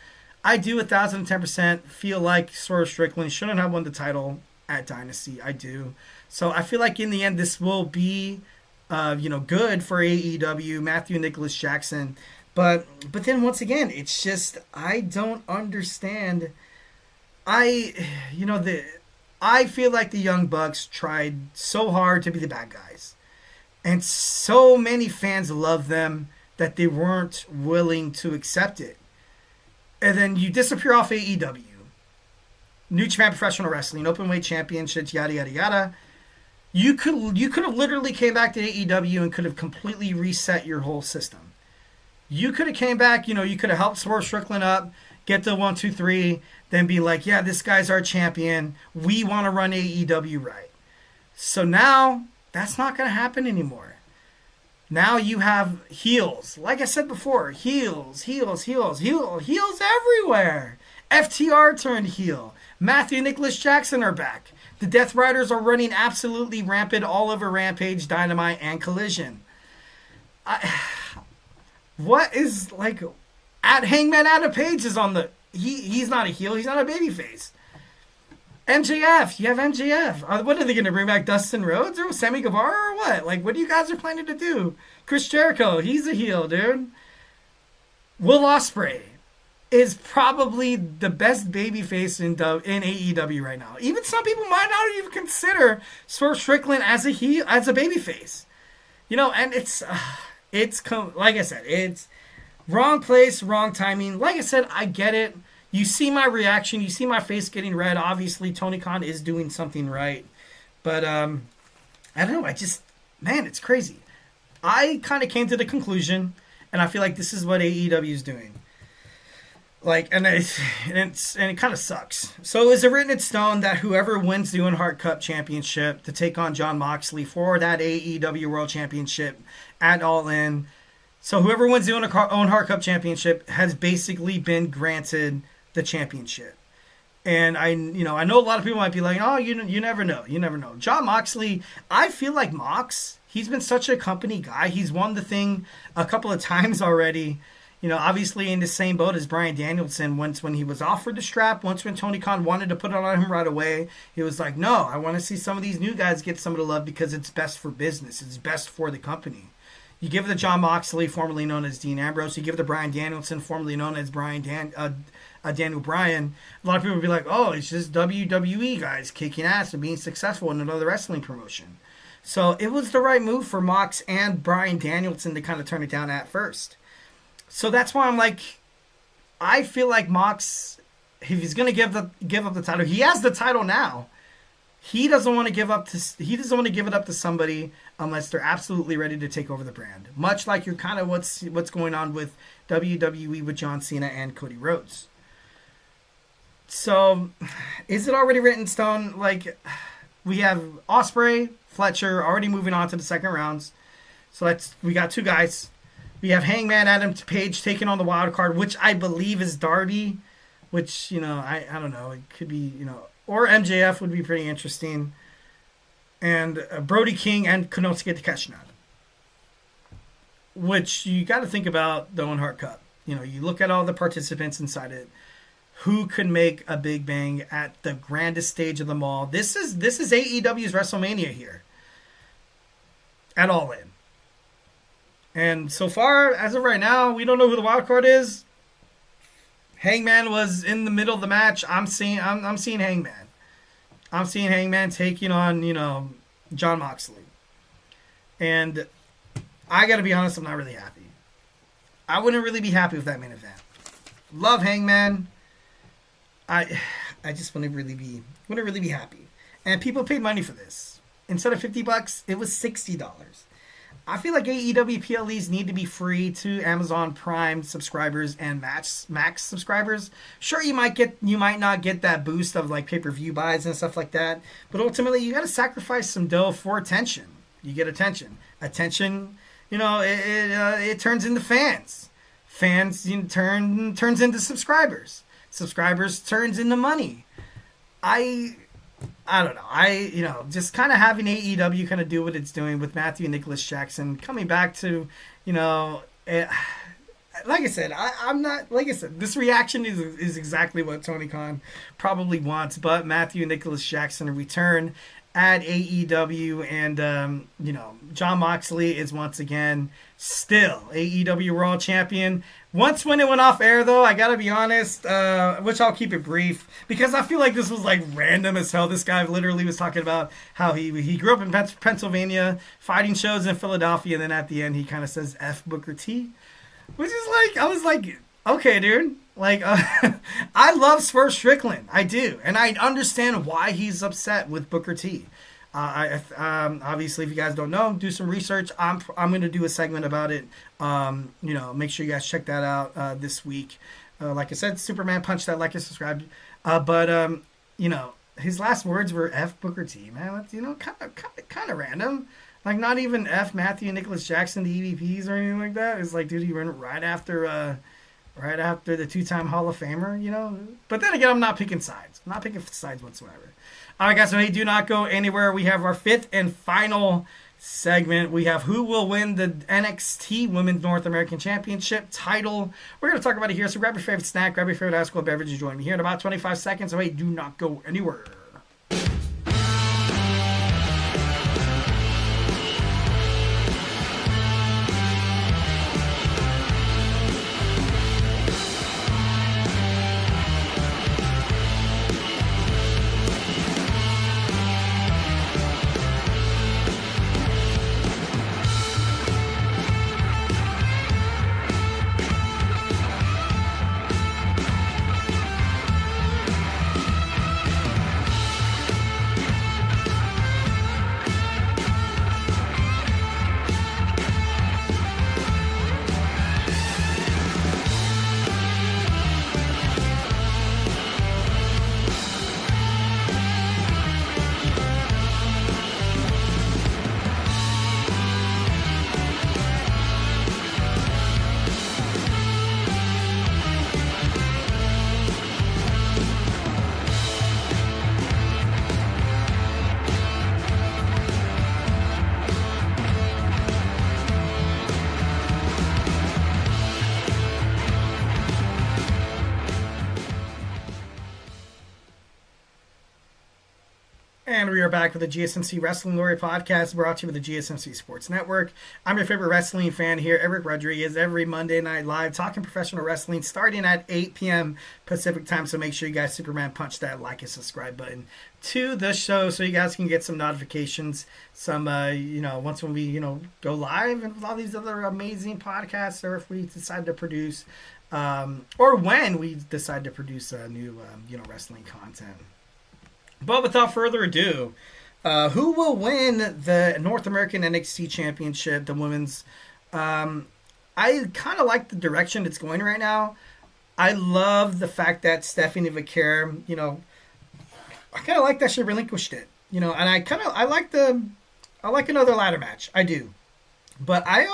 1,010% feel like Swerve Strickland shouldn't have won the title at Dynasty. I do. So I feel like in the end, this will be, good for AEW, Matthew Nicholas Jackson. But then once again, it's just, I don't understand. I feel like the Young Bucks tried so hard to be the bad guys. And so many fans love them that they weren't willing to accept it. And then you disappear off AEW. New Japan Professional Wrestling, Openweight Championships, yada, yada, yada. You could have literally came back to AEW and could have completely reset your whole system. You could have came back, you could have helped Swerve Strickland up, get the 1, 2, 3, then be like, yeah, this guy's our champion. We want to run AEW right. So now, that's not going to happen anymore. Now you have heels. Like I said before, heels everywhere. FTR turned heel. Matthew Nicholas Jackson are back. The Death Riders are running absolutely rampant all over Rampage, Dynamite, and Collision. What is, at Hangman Adam Page is on the... He's not a heel. He's not a babyface. MJF. You have MJF. What are they going to bring back? Dustin Rhodes or Sammy Guevara or what? What do you guys are planning to do? Chris Jericho. He's a heel, dude. Will Ospreay is probably the best babyface in AEW right now. Even some people might not even consider Swerve Strickland as a heel, as a babyface. And it's like I said, it's wrong place, wrong timing. Like I said, I get it. You see my reaction. You see my face getting red. Obviously, Tony Khan is doing something right. But, I don't know. It's crazy. I kind of came to the conclusion, and I feel like this is what AEW is doing. And it kind of sucks. So is it written in stone that whoever wins the Owen Hart Cup Championship to take on Jon Moxley for that AEW World Championship at All In? So whoever wins the Owen Hart Cup Championship has basically been granted the championship. And I know a lot of people might be like, oh, you never know. You never know. Jon Moxley, I feel like Mox, he's been such a company guy. He's won the thing a couple of times already. Obviously in the same boat as Bryan Danielson. Once when he was offered the strap, once when Tony Khan wanted to put it on him right away, he was like, no, I want to see some of these new guys get some of the love because it's best for business. It's best for the company. You give it to Jon Moxley, formerly known as Dean Ambrose. You give it to Bryan Danielson, formerly known as Daniel Bryan. A lot of people would be like, oh, it's just WWE guys kicking ass and being successful in another wrestling promotion. So it was the right move for Mox and Bryan Danielson to kind of turn it down at first. So that's why I'm like, I feel like Mox, if he's going to give up the title, he has the title now. He doesn't want to give it up to somebody unless they're absolutely ready to take over the brand. Much like you're kind of what's going on with WWE with John Cena and Cody Rhodes. So, is it already written in stone? Like, we have Ospreay, Fletcher already moving on to the second rounds. So we got 2 guys. We have Hangman Adam Page taking on the wild card, which I believe is Darby, which, I don't know. It could be, or MJF would be pretty interesting. And Brody King and Konosuke Takeshita. Which you got to think about the Owen Hart Cup. You look at all the participants inside it. Who could make a big bang at the grandest stage of them all? This is AEW's WrestleMania here. At All In. And so far, as of right now, we don't know who the wild card is. Hangman was in the middle of the match. I'm seeing Hangman. I'm seeing Hangman taking on, Jon Moxley. And I got to be honest, I'm not really happy. I wouldn't really be happy with that main event. Love Hangman. I just wouldn't really be happy. And people paid money for this. Instead of $50, it was $60. I feel like AEW PLEs need to be free to Amazon Prime subscribers and Max subscribers. Sure, you might not get that boost of like pay-per-view buys and stuff like that, but ultimately you got to sacrifice some dough for attention. You get attention. Attention, it turns into fans. Fans turns into subscribers. Subscribers turns into money. I don't know. Just kind of having AEW kind of do what it's doing with Matthew and Nicholas Jackson coming back to, like I said, I'm not, like I said, this reaction is exactly what Tony Khan probably wants, but Matthew and Nicholas Jackson return at AEW, and, Jon Moxley is once again still AEW World Champion. Once when it went off air, though, I gotta be honest, which I'll keep it brief, because I feel like this was like random as hell. This guy literally was talking about how he grew up in Pennsylvania, fighting shows in Philadelphia, and then at the end he kind of says F Booker T, which is like, I was like, okay, dude. Like, I love Swerve Strickland. I do. And I understand why he's upset with Booker T. Obviously, if you guys don't know, do some research. I'm going to do a segment about it. Make sure you guys check that out this week. Like I said, Superman Punch that like and subscribe. But his last words were F Booker T, man. Kind of random. Like, not even F Matthew and Nicholas Jackson, the EVPs or anything like that. It's like, dude, he went right after the 2-time Hall of Famer, But then again, I'm not picking sides. I'm not picking sides whatsoever. All right, guys, so hey, do not go anywhere. We have our 5th and final segment. We have who will win the NXT Women's North American Championship title. We're going to talk about it here. So grab your favorite snack, grab your favorite ice cold beverage, and join me here in about 25 seconds. So hey, do not go anywhere. And we are back with the GSMC Wrestling Laureate Podcast, brought to you with the GSMC Sports Network. I'm your favorite wrestling fan here, Eric Rodriguez, every Monday night live, talking professional wrestling, starting at 8 p.m. Pacific time. So make sure you guys Superman punch that like and subscribe button to the show so you guys can get some notifications. Some, once when we, go live and with all these other amazing podcasts, or if we decide to produce, or when we decide to produce new, wrestling content. But without further ado, who will win the North American NXT Championship, the women's? I kind of like the direction it's going right now. I love the fact that Stephanie Vaquer, I kind of like that she relinquished it, and I like another ladder match. I do. But I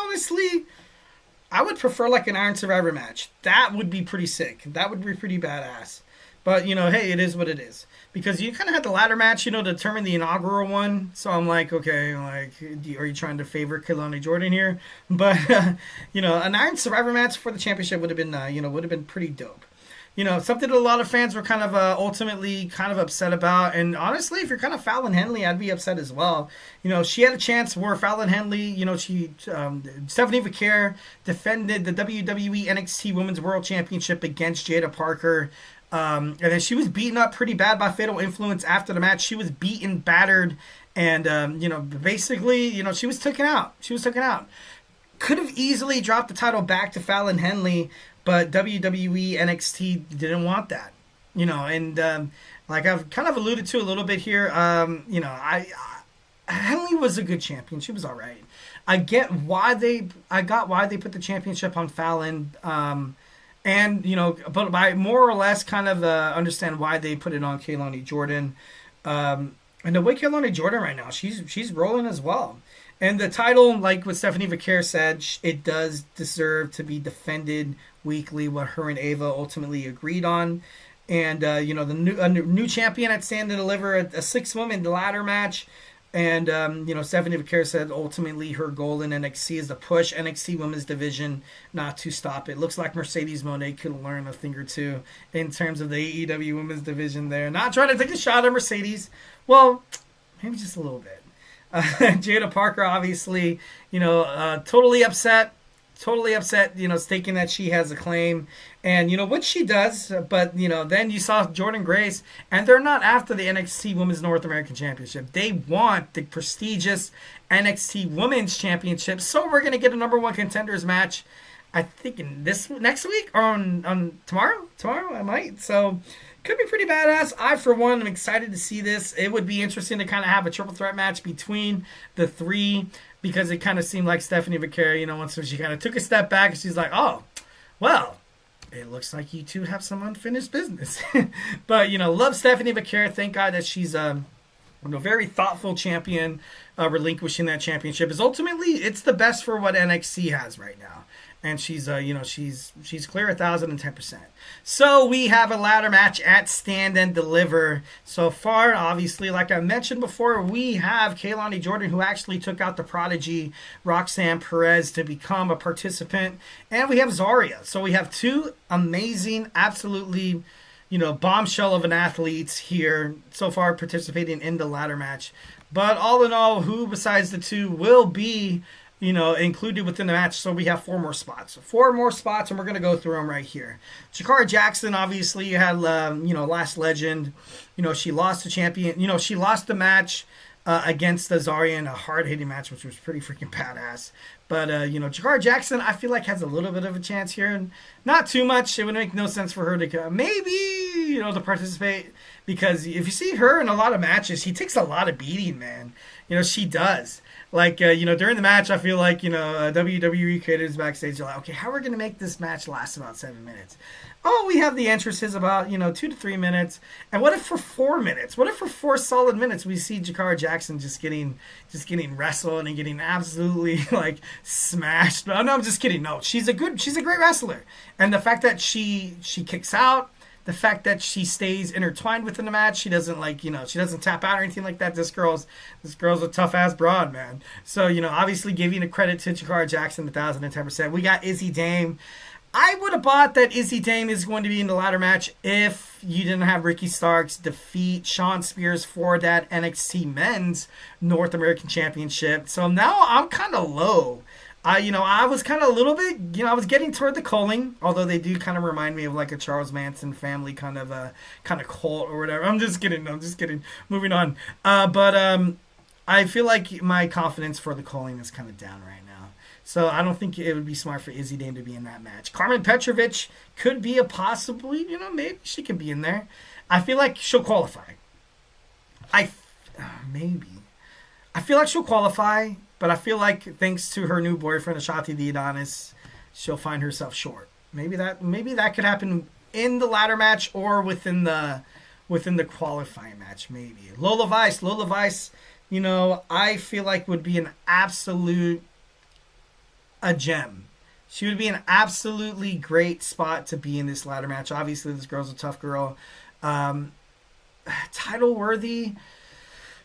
would prefer like an Iron Survivor match. That would be pretty sick. That would be pretty badass. But, hey, it is what it is. Because you kind of had the ladder match, to determine the inaugural one. So I'm like, okay, are you trying to favor Kelani Jordan here? But, an Iron Survivor match for the championship would have been pretty dope. Something that a lot of fans were kind of ultimately kind of upset about. And honestly, if you're kind of Fallon Henley, I'd be upset as well. She had a chance where Fallon Henley, Stephanie Vaquer defended the WWE NXT Women's World Championship against Jada Parker. And then she was beaten up pretty bad by Fatal Influence after the match. She was beaten, battered, and, basically, she was taken out. Could have easily dropped the title back to Fallon Henley, but WWE NXT didn't want that. Like I've kind of alluded to a little bit here, Henley was a good champion. She was all right. I got why they put the championship on Fallon, but I more or less kind of understand why they put it on Kelani Jordan. And the way Kelani Jordan right now, she's rolling as well. And the title, like what Stephanie Vaquer said, it does deserve to be defended weekly, what her and Ava ultimately agreed on. And, the new champion at Stand and Deliver, a 6-woman ladder match. And, Stephanie Vaquer said ultimately her goal in NXT is to push NXT Women's Division, not to stop it. Looks like Mercedes Moné could learn a thing or two in terms of the AEW Women's Division there. Not trying to take a shot at Mercedes. Well, maybe just a little bit. Jada Parker, obviously, totally upset, stating that she has a claim. And, what she does, but, then you saw Jordan Grace, and they're not after the NXT Women's North American Championship. They want the prestigious NXT Women's Championship. So we're going to get a number one contenders match, I think, in next week or on tomorrow. Tomorrow, I might. So could be pretty badass. I, for one, am excited to see this. It would be interesting to kind of have a triple threat match between the three, because it kind of seemed like Stephanie Vaquer, once she kind of took a step back, and she's like, oh, well, it looks like you two have some unfinished business. But, love Stephanie Vaquer. Thank God that she's a very thoughtful champion, relinquishing that championship. Is ultimately, it's the best for what NXT has right now. And she's she's clear 1,010%. So we have a ladder match at Stand and Deliver. So far, obviously, like I mentioned before, we have Kelani Jordan, who actually took out the prodigy Roxanne Perez to become a participant, and we have Zarya. So we have two amazing, absolutely, bombshell of an athletes here so far participating in the ladder match. But all in all, who besides the two will be included within the match? So we have 4 more spots. 4 more spots, and we're going to go through them right here. Jakara Jackson, obviously, you had, Last Legend. She lost the champion. She lost the match against the Zarya in a hard-hitting match, which was pretty freaking badass. But, Jakara Jackson, I feel like has a little bit of a chance here. And not too much. It would make no sense for her to maybe, to participate. Because if you see her in a lot of matches, she takes a lot of beating, man. She does. Like, during the match, I feel like, WWE creators backstage are like, okay, how are we going to make this match last about 7 minutes? Oh, we have the entrances about, 2 to 3 minutes. And what if for 4 minutes? What if for 4 solid minutes we see Jakara Jackson just getting wrestled and getting absolutely, smashed? No, I'm just kidding. No, she's a great wrestler. And the fact that she kicks out, the fact that she stays intertwined within the match, she doesn't she doesn't tap out or anything like that. This girl's a tough ass broad, man. So, obviously giving a credit to Jakara Jackson, 1,010%. We got Izzy Dame. I would have bought that Izzy Dame is going to be in the ladder match if you didn't have Ricky Starks defeat Shawn Spears for that NXT Men's North American Championship. So now I'm kind of low. I was kind of a little bit, I was getting toward the culling, although they do kind of remind me of like a Charles Manson family kind of cult or whatever. I'm just kidding. Moving on. But I feel like my confidence for the culling is kind of down right now. So I don't think it would be smart for Izzy Dame to be in that match. Carmen Petrovic could be a possibly, maybe she can be in there. I feel like she'll qualify. Maybe. I feel like she'll qualify. But I feel like thanks to her new boyfriend, Ashante the Adonis, she'll find herself short. Maybe that could happen in the ladder match or within the qualifying match. Maybe Lola Vice, I feel like would be a gem. She would be an absolutely great spot to be in this ladder match. Obviously, this girl's a tough girl, title worthy.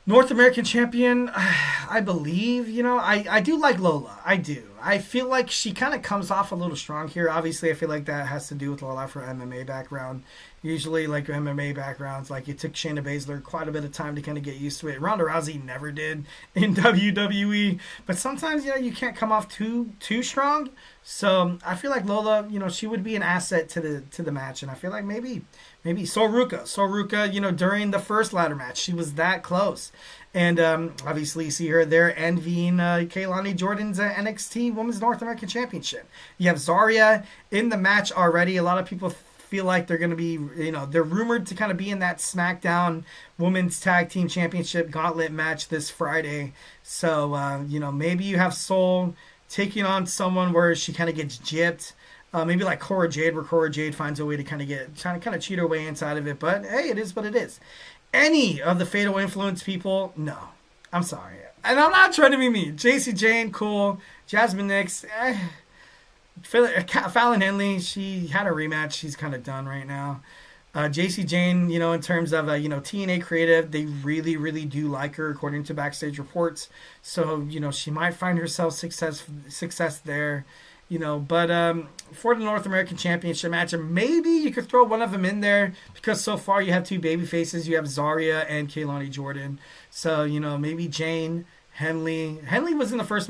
North American champion, I believe, I do like Lola. I do. I feel like she kind of comes off a little strong here. Obviously, I feel like that has to do with a lot of her MMA background. Usually, like MMA backgrounds, like it took Shayna Baszler quite a bit of time to kind of get used to it. Ronda Rousey never did in WWE. But sometimes, you can't come off too strong. So I feel like Lola, she would be an asset to the match. And I feel like maybe Sol Ruca, during the first ladder match, she was that close. And obviously you see her there envying Kaylani Jordan's NXT Women's North American Championship. You have Zarya in the match already. A lot of people feel like they're going to be, they're rumored to kind of be in that SmackDown Women's Tag Team Championship Gauntlet match this Friday. So, maybe you have Sol taking on someone where she kind of gets gypped. Maybe like Cora Jade, where Cora Jade finds a way to kind of cheat her way inside of it. But hey, it is what it is. Any of the Fatal Influence people, no. I'm sorry. And I'm not trying to be mean. JC Jane, cool. Jasmine Nix, Fallon Henley, she had a rematch. She's kind of done right now. JC Jane, in terms of, TNA Creative, they really, really do like her, according to backstage reports. So, she might find herself success there. But for the North American Championship match, maybe you could throw one of them in there because so far you have two baby faces. You have Zarya and Kaylani Jordan. So, maybe Jane, Henley. Henley was in the first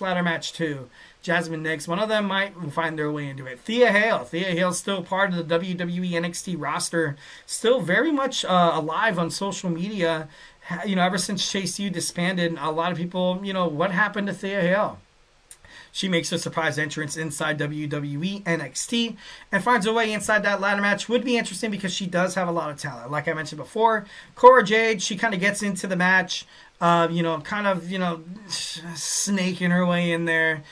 ladder match too. Jasmine Nix. One of them might find their way into it. Thea Hale's still part of the WWE NXT roster. Still very much alive on social media. Ever since Chase U disbanded, a lot of people, what happened to Thea Hale? She makes a surprise entrance inside WWE NXT and finds her way inside that ladder match. Would be interesting because she does have a lot of talent. Like I mentioned before, Cora Jade, she kind of gets into the match, snaking her way in there,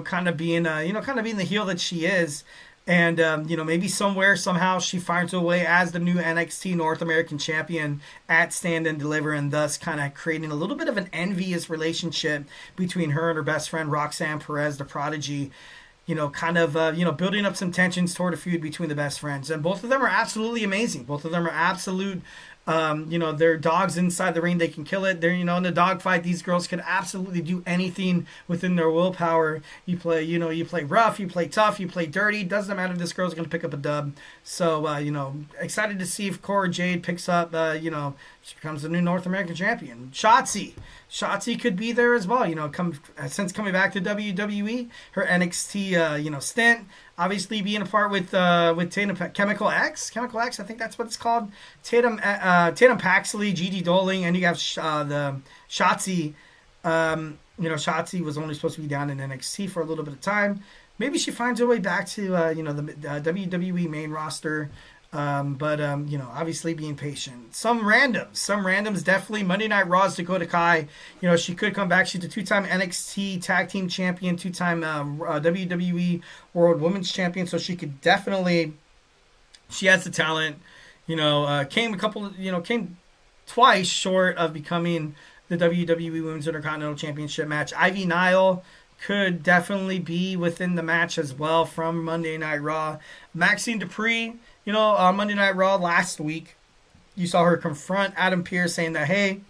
kind of being the heel that she is. And, maybe somehow she finds her way as the new NXT North American champion at Stand and Deliver, and thus kind of creating a little bit of an envious relationship between her and her best friend, Roxanne Perez, the Prodigy, building up some tensions toward a feud between the best friends. And both of them are absolutely amazing. Both of them are absolute they're dogs inside the ring. They can kill it. They're, in the dog fight, these girls can absolutely do anything within their willpower. You play rough, you play tough, you play dirty. Doesn't matter if this girl's going to pick up a dub. So, excited to see if Cora Jade picks up, she becomes the new North American champion. Shotzi could be there as well. Since coming back to WWE, her NXT, stint. Obviously, being a part with Tatum Chemical X, I think that's what it's called. Tatum Paxley, Gigi Doling, and you have the Shotzi. Shotzi was only supposed to be down in NXT for a little bit of time. Maybe she finds her way back to the WWE main roster. Obviously being patient. Some randoms definitely. Monday Night Raw's Dakota Kai. She could come back. She's a 2-time NXT Tag Team Champion, 2-time WWE World Women's Champion. So she could definitely. She has the talent. Came twice short of becoming the WWE Women's Intercontinental Championship match. Ivy Nile could definitely be within the match as well from Monday Night Raw. Maxine Dupree. On Monday Night Raw last week, you saw her confront Adam Pearce saying that, hey,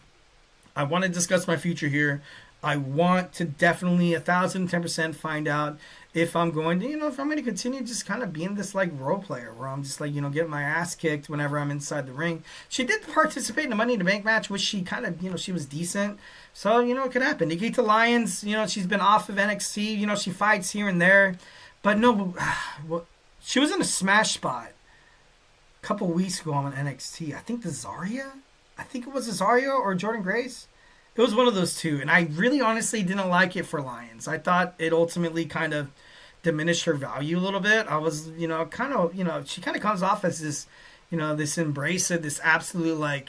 I want to discuss my future here. I want to definitely 1,010% find out if I'm going to, if I'm going to continue just kind of being this like role player where I'm just like, getting my ass kicked whenever I'm inside the ring. She did participate in the Money in the Bank match, which she kind of, she was decent. So, it could happen. Nikita Lyons, she's been off of NXT. She fights here and there. But no, she was in a smash spot a couple weeks ago on NXT. I think it was Zarya or Jordan Grace. It was one of those two, and I really honestly didn't like it for Lyons. I thought it ultimately kind of diminished her value a little bit. I was, she kind of comes off as this, this embracer, this absolute, like,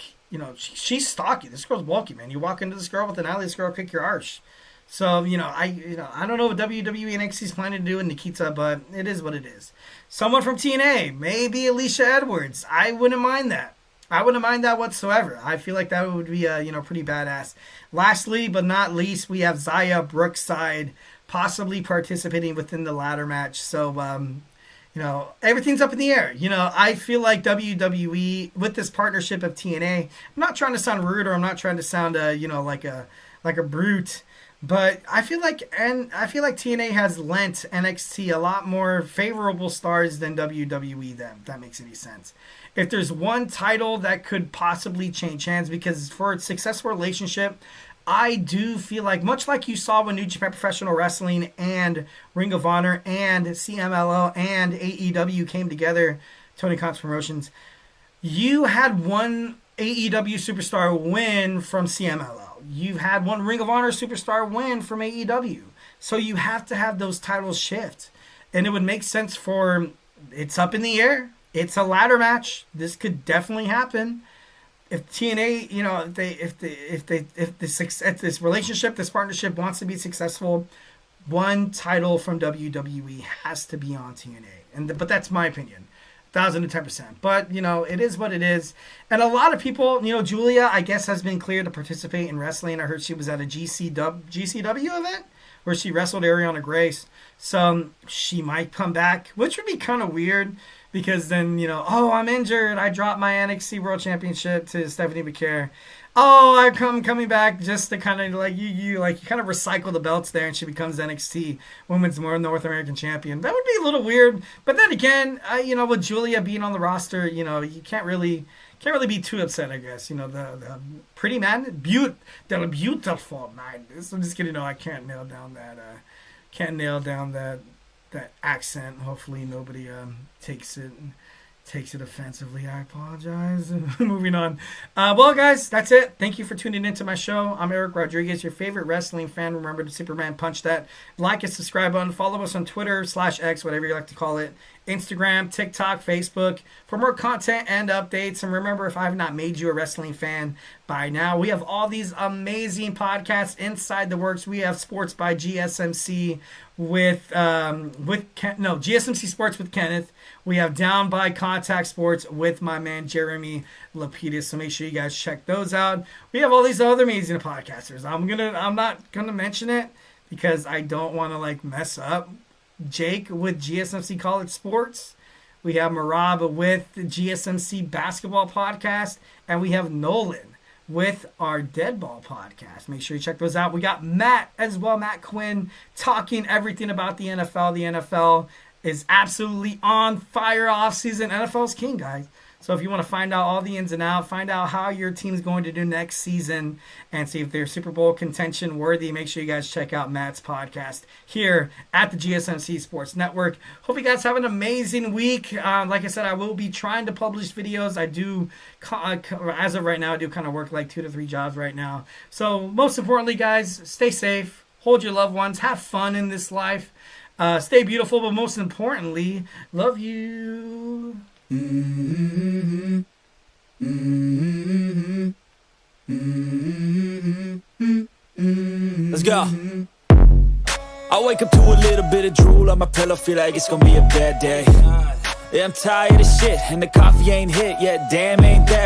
she's stocky. This girl's bulky, man. You walk into this girl with an alley, this girl kick your arse. So, I don't know what WWE NXT is planning to do with Nikita, but it is what it is. Someone from TNA, maybe Alicia Edwards. I wouldn't mind that. I wouldn't mind that whatsoever. I feel like that would be, pretty badass. Lastly, but not least, we have Xia Brookside possibly participating within the ladder match. So, everything's up in the air. I feel like WWE, with this partnership of TNA, I'm not trying to sound rude or I'm not trying to sound, like a brute. But I feel like TNA has lent NXT a lot more favorable stars than WWE them, if that makes any sense. If there's one title that could possibly change hands, because for a successful relationship, I do feel like, much like you saw when New Japan Professional Wrestling and Ring of Honor and CMLL and AEW came together, Tony Khan's Promotions, you had one AEW superstar win from CMLL. You've had one Ring of Honor superstar win from AEW. So you have to have those titles shift. And it would make sense for, it's up in the air. It's a ladder match. This could definitely happen. If TNA, if this relationship, this partnership wants to be successful, one title from WWE has to be on TNA. But that's my opinion. 1,010%. But, it is what it is. And a lot of people, Julia, I guess, has been cleared to participate in wrestling. I heard she was at a GCW event where she wrestled Ariana Grace. So she might come back, which would be kind of weird because then, I'm injured. I dropped my NXT World Championship to Stephanie McCare. I'm coming back just to kind of you kind of recycle the belts there, and she becomes NXT Women's North American Champion. That would be a little weird, but then again, with Julia being on the roster, you can't really be too upset, I guess. The pretty man, the beautiful man. I'm just kidding. I can't nail down that accent. Hopefully nobody takes it offensively. I apologize. Moving on. Well, guys, that's it. Thank you for tuning into my show. I'm Eric Rodriguez, your favorite wrestling fan. Remember to Superman punch that like and subscribe button. Follow us on Twitter /X, whatever you like to call it. Instagram, TikTok, Facebook for more content and updates. And remember, if I have not made you a wrestling fan by now, we have all these amazing podcasts inside the works. We have Sports by GSMC GSMC Sports with Kenneth. We have Down by Contact Sports with my man Jeremy Lapidus. So make sure you guys check those out. We have all these other amazing podcasters. I'm not gonna mention it because I don't want to mess up. Jake with GSMC College Sports. We have Marab with the GSMC Basketball Podcast, and we have Nolan with our Deadball Podcast. Make sure you check those out. We got Matt as well, Matt Quinn, talking everything about the NFL. The NFL is absolutely on fire off season. NFL's king, guys. So if you want to find out all the ins and outs, find out how your team's going to do next season, and see if they're Super Bowl contention worthy, make sure you guys check out Matt's podcast here at the GSMC Sports Network. Hope you guys have an amazing week. Like I said, I will be trying to publish videos. I do, as of right now, I do kind of work 2 to 3 jobs right now. So most importantly, guys, stay safe, hold your loved ones, have fun in this life, stay beautiful, but most importantly, love you. Let's go. I wake up to a little bit of drool on my pillow, feel like it's gonna be a bad day. Yeah, I'm tired of shit, and the coffee ain't hit yet, damn ain't that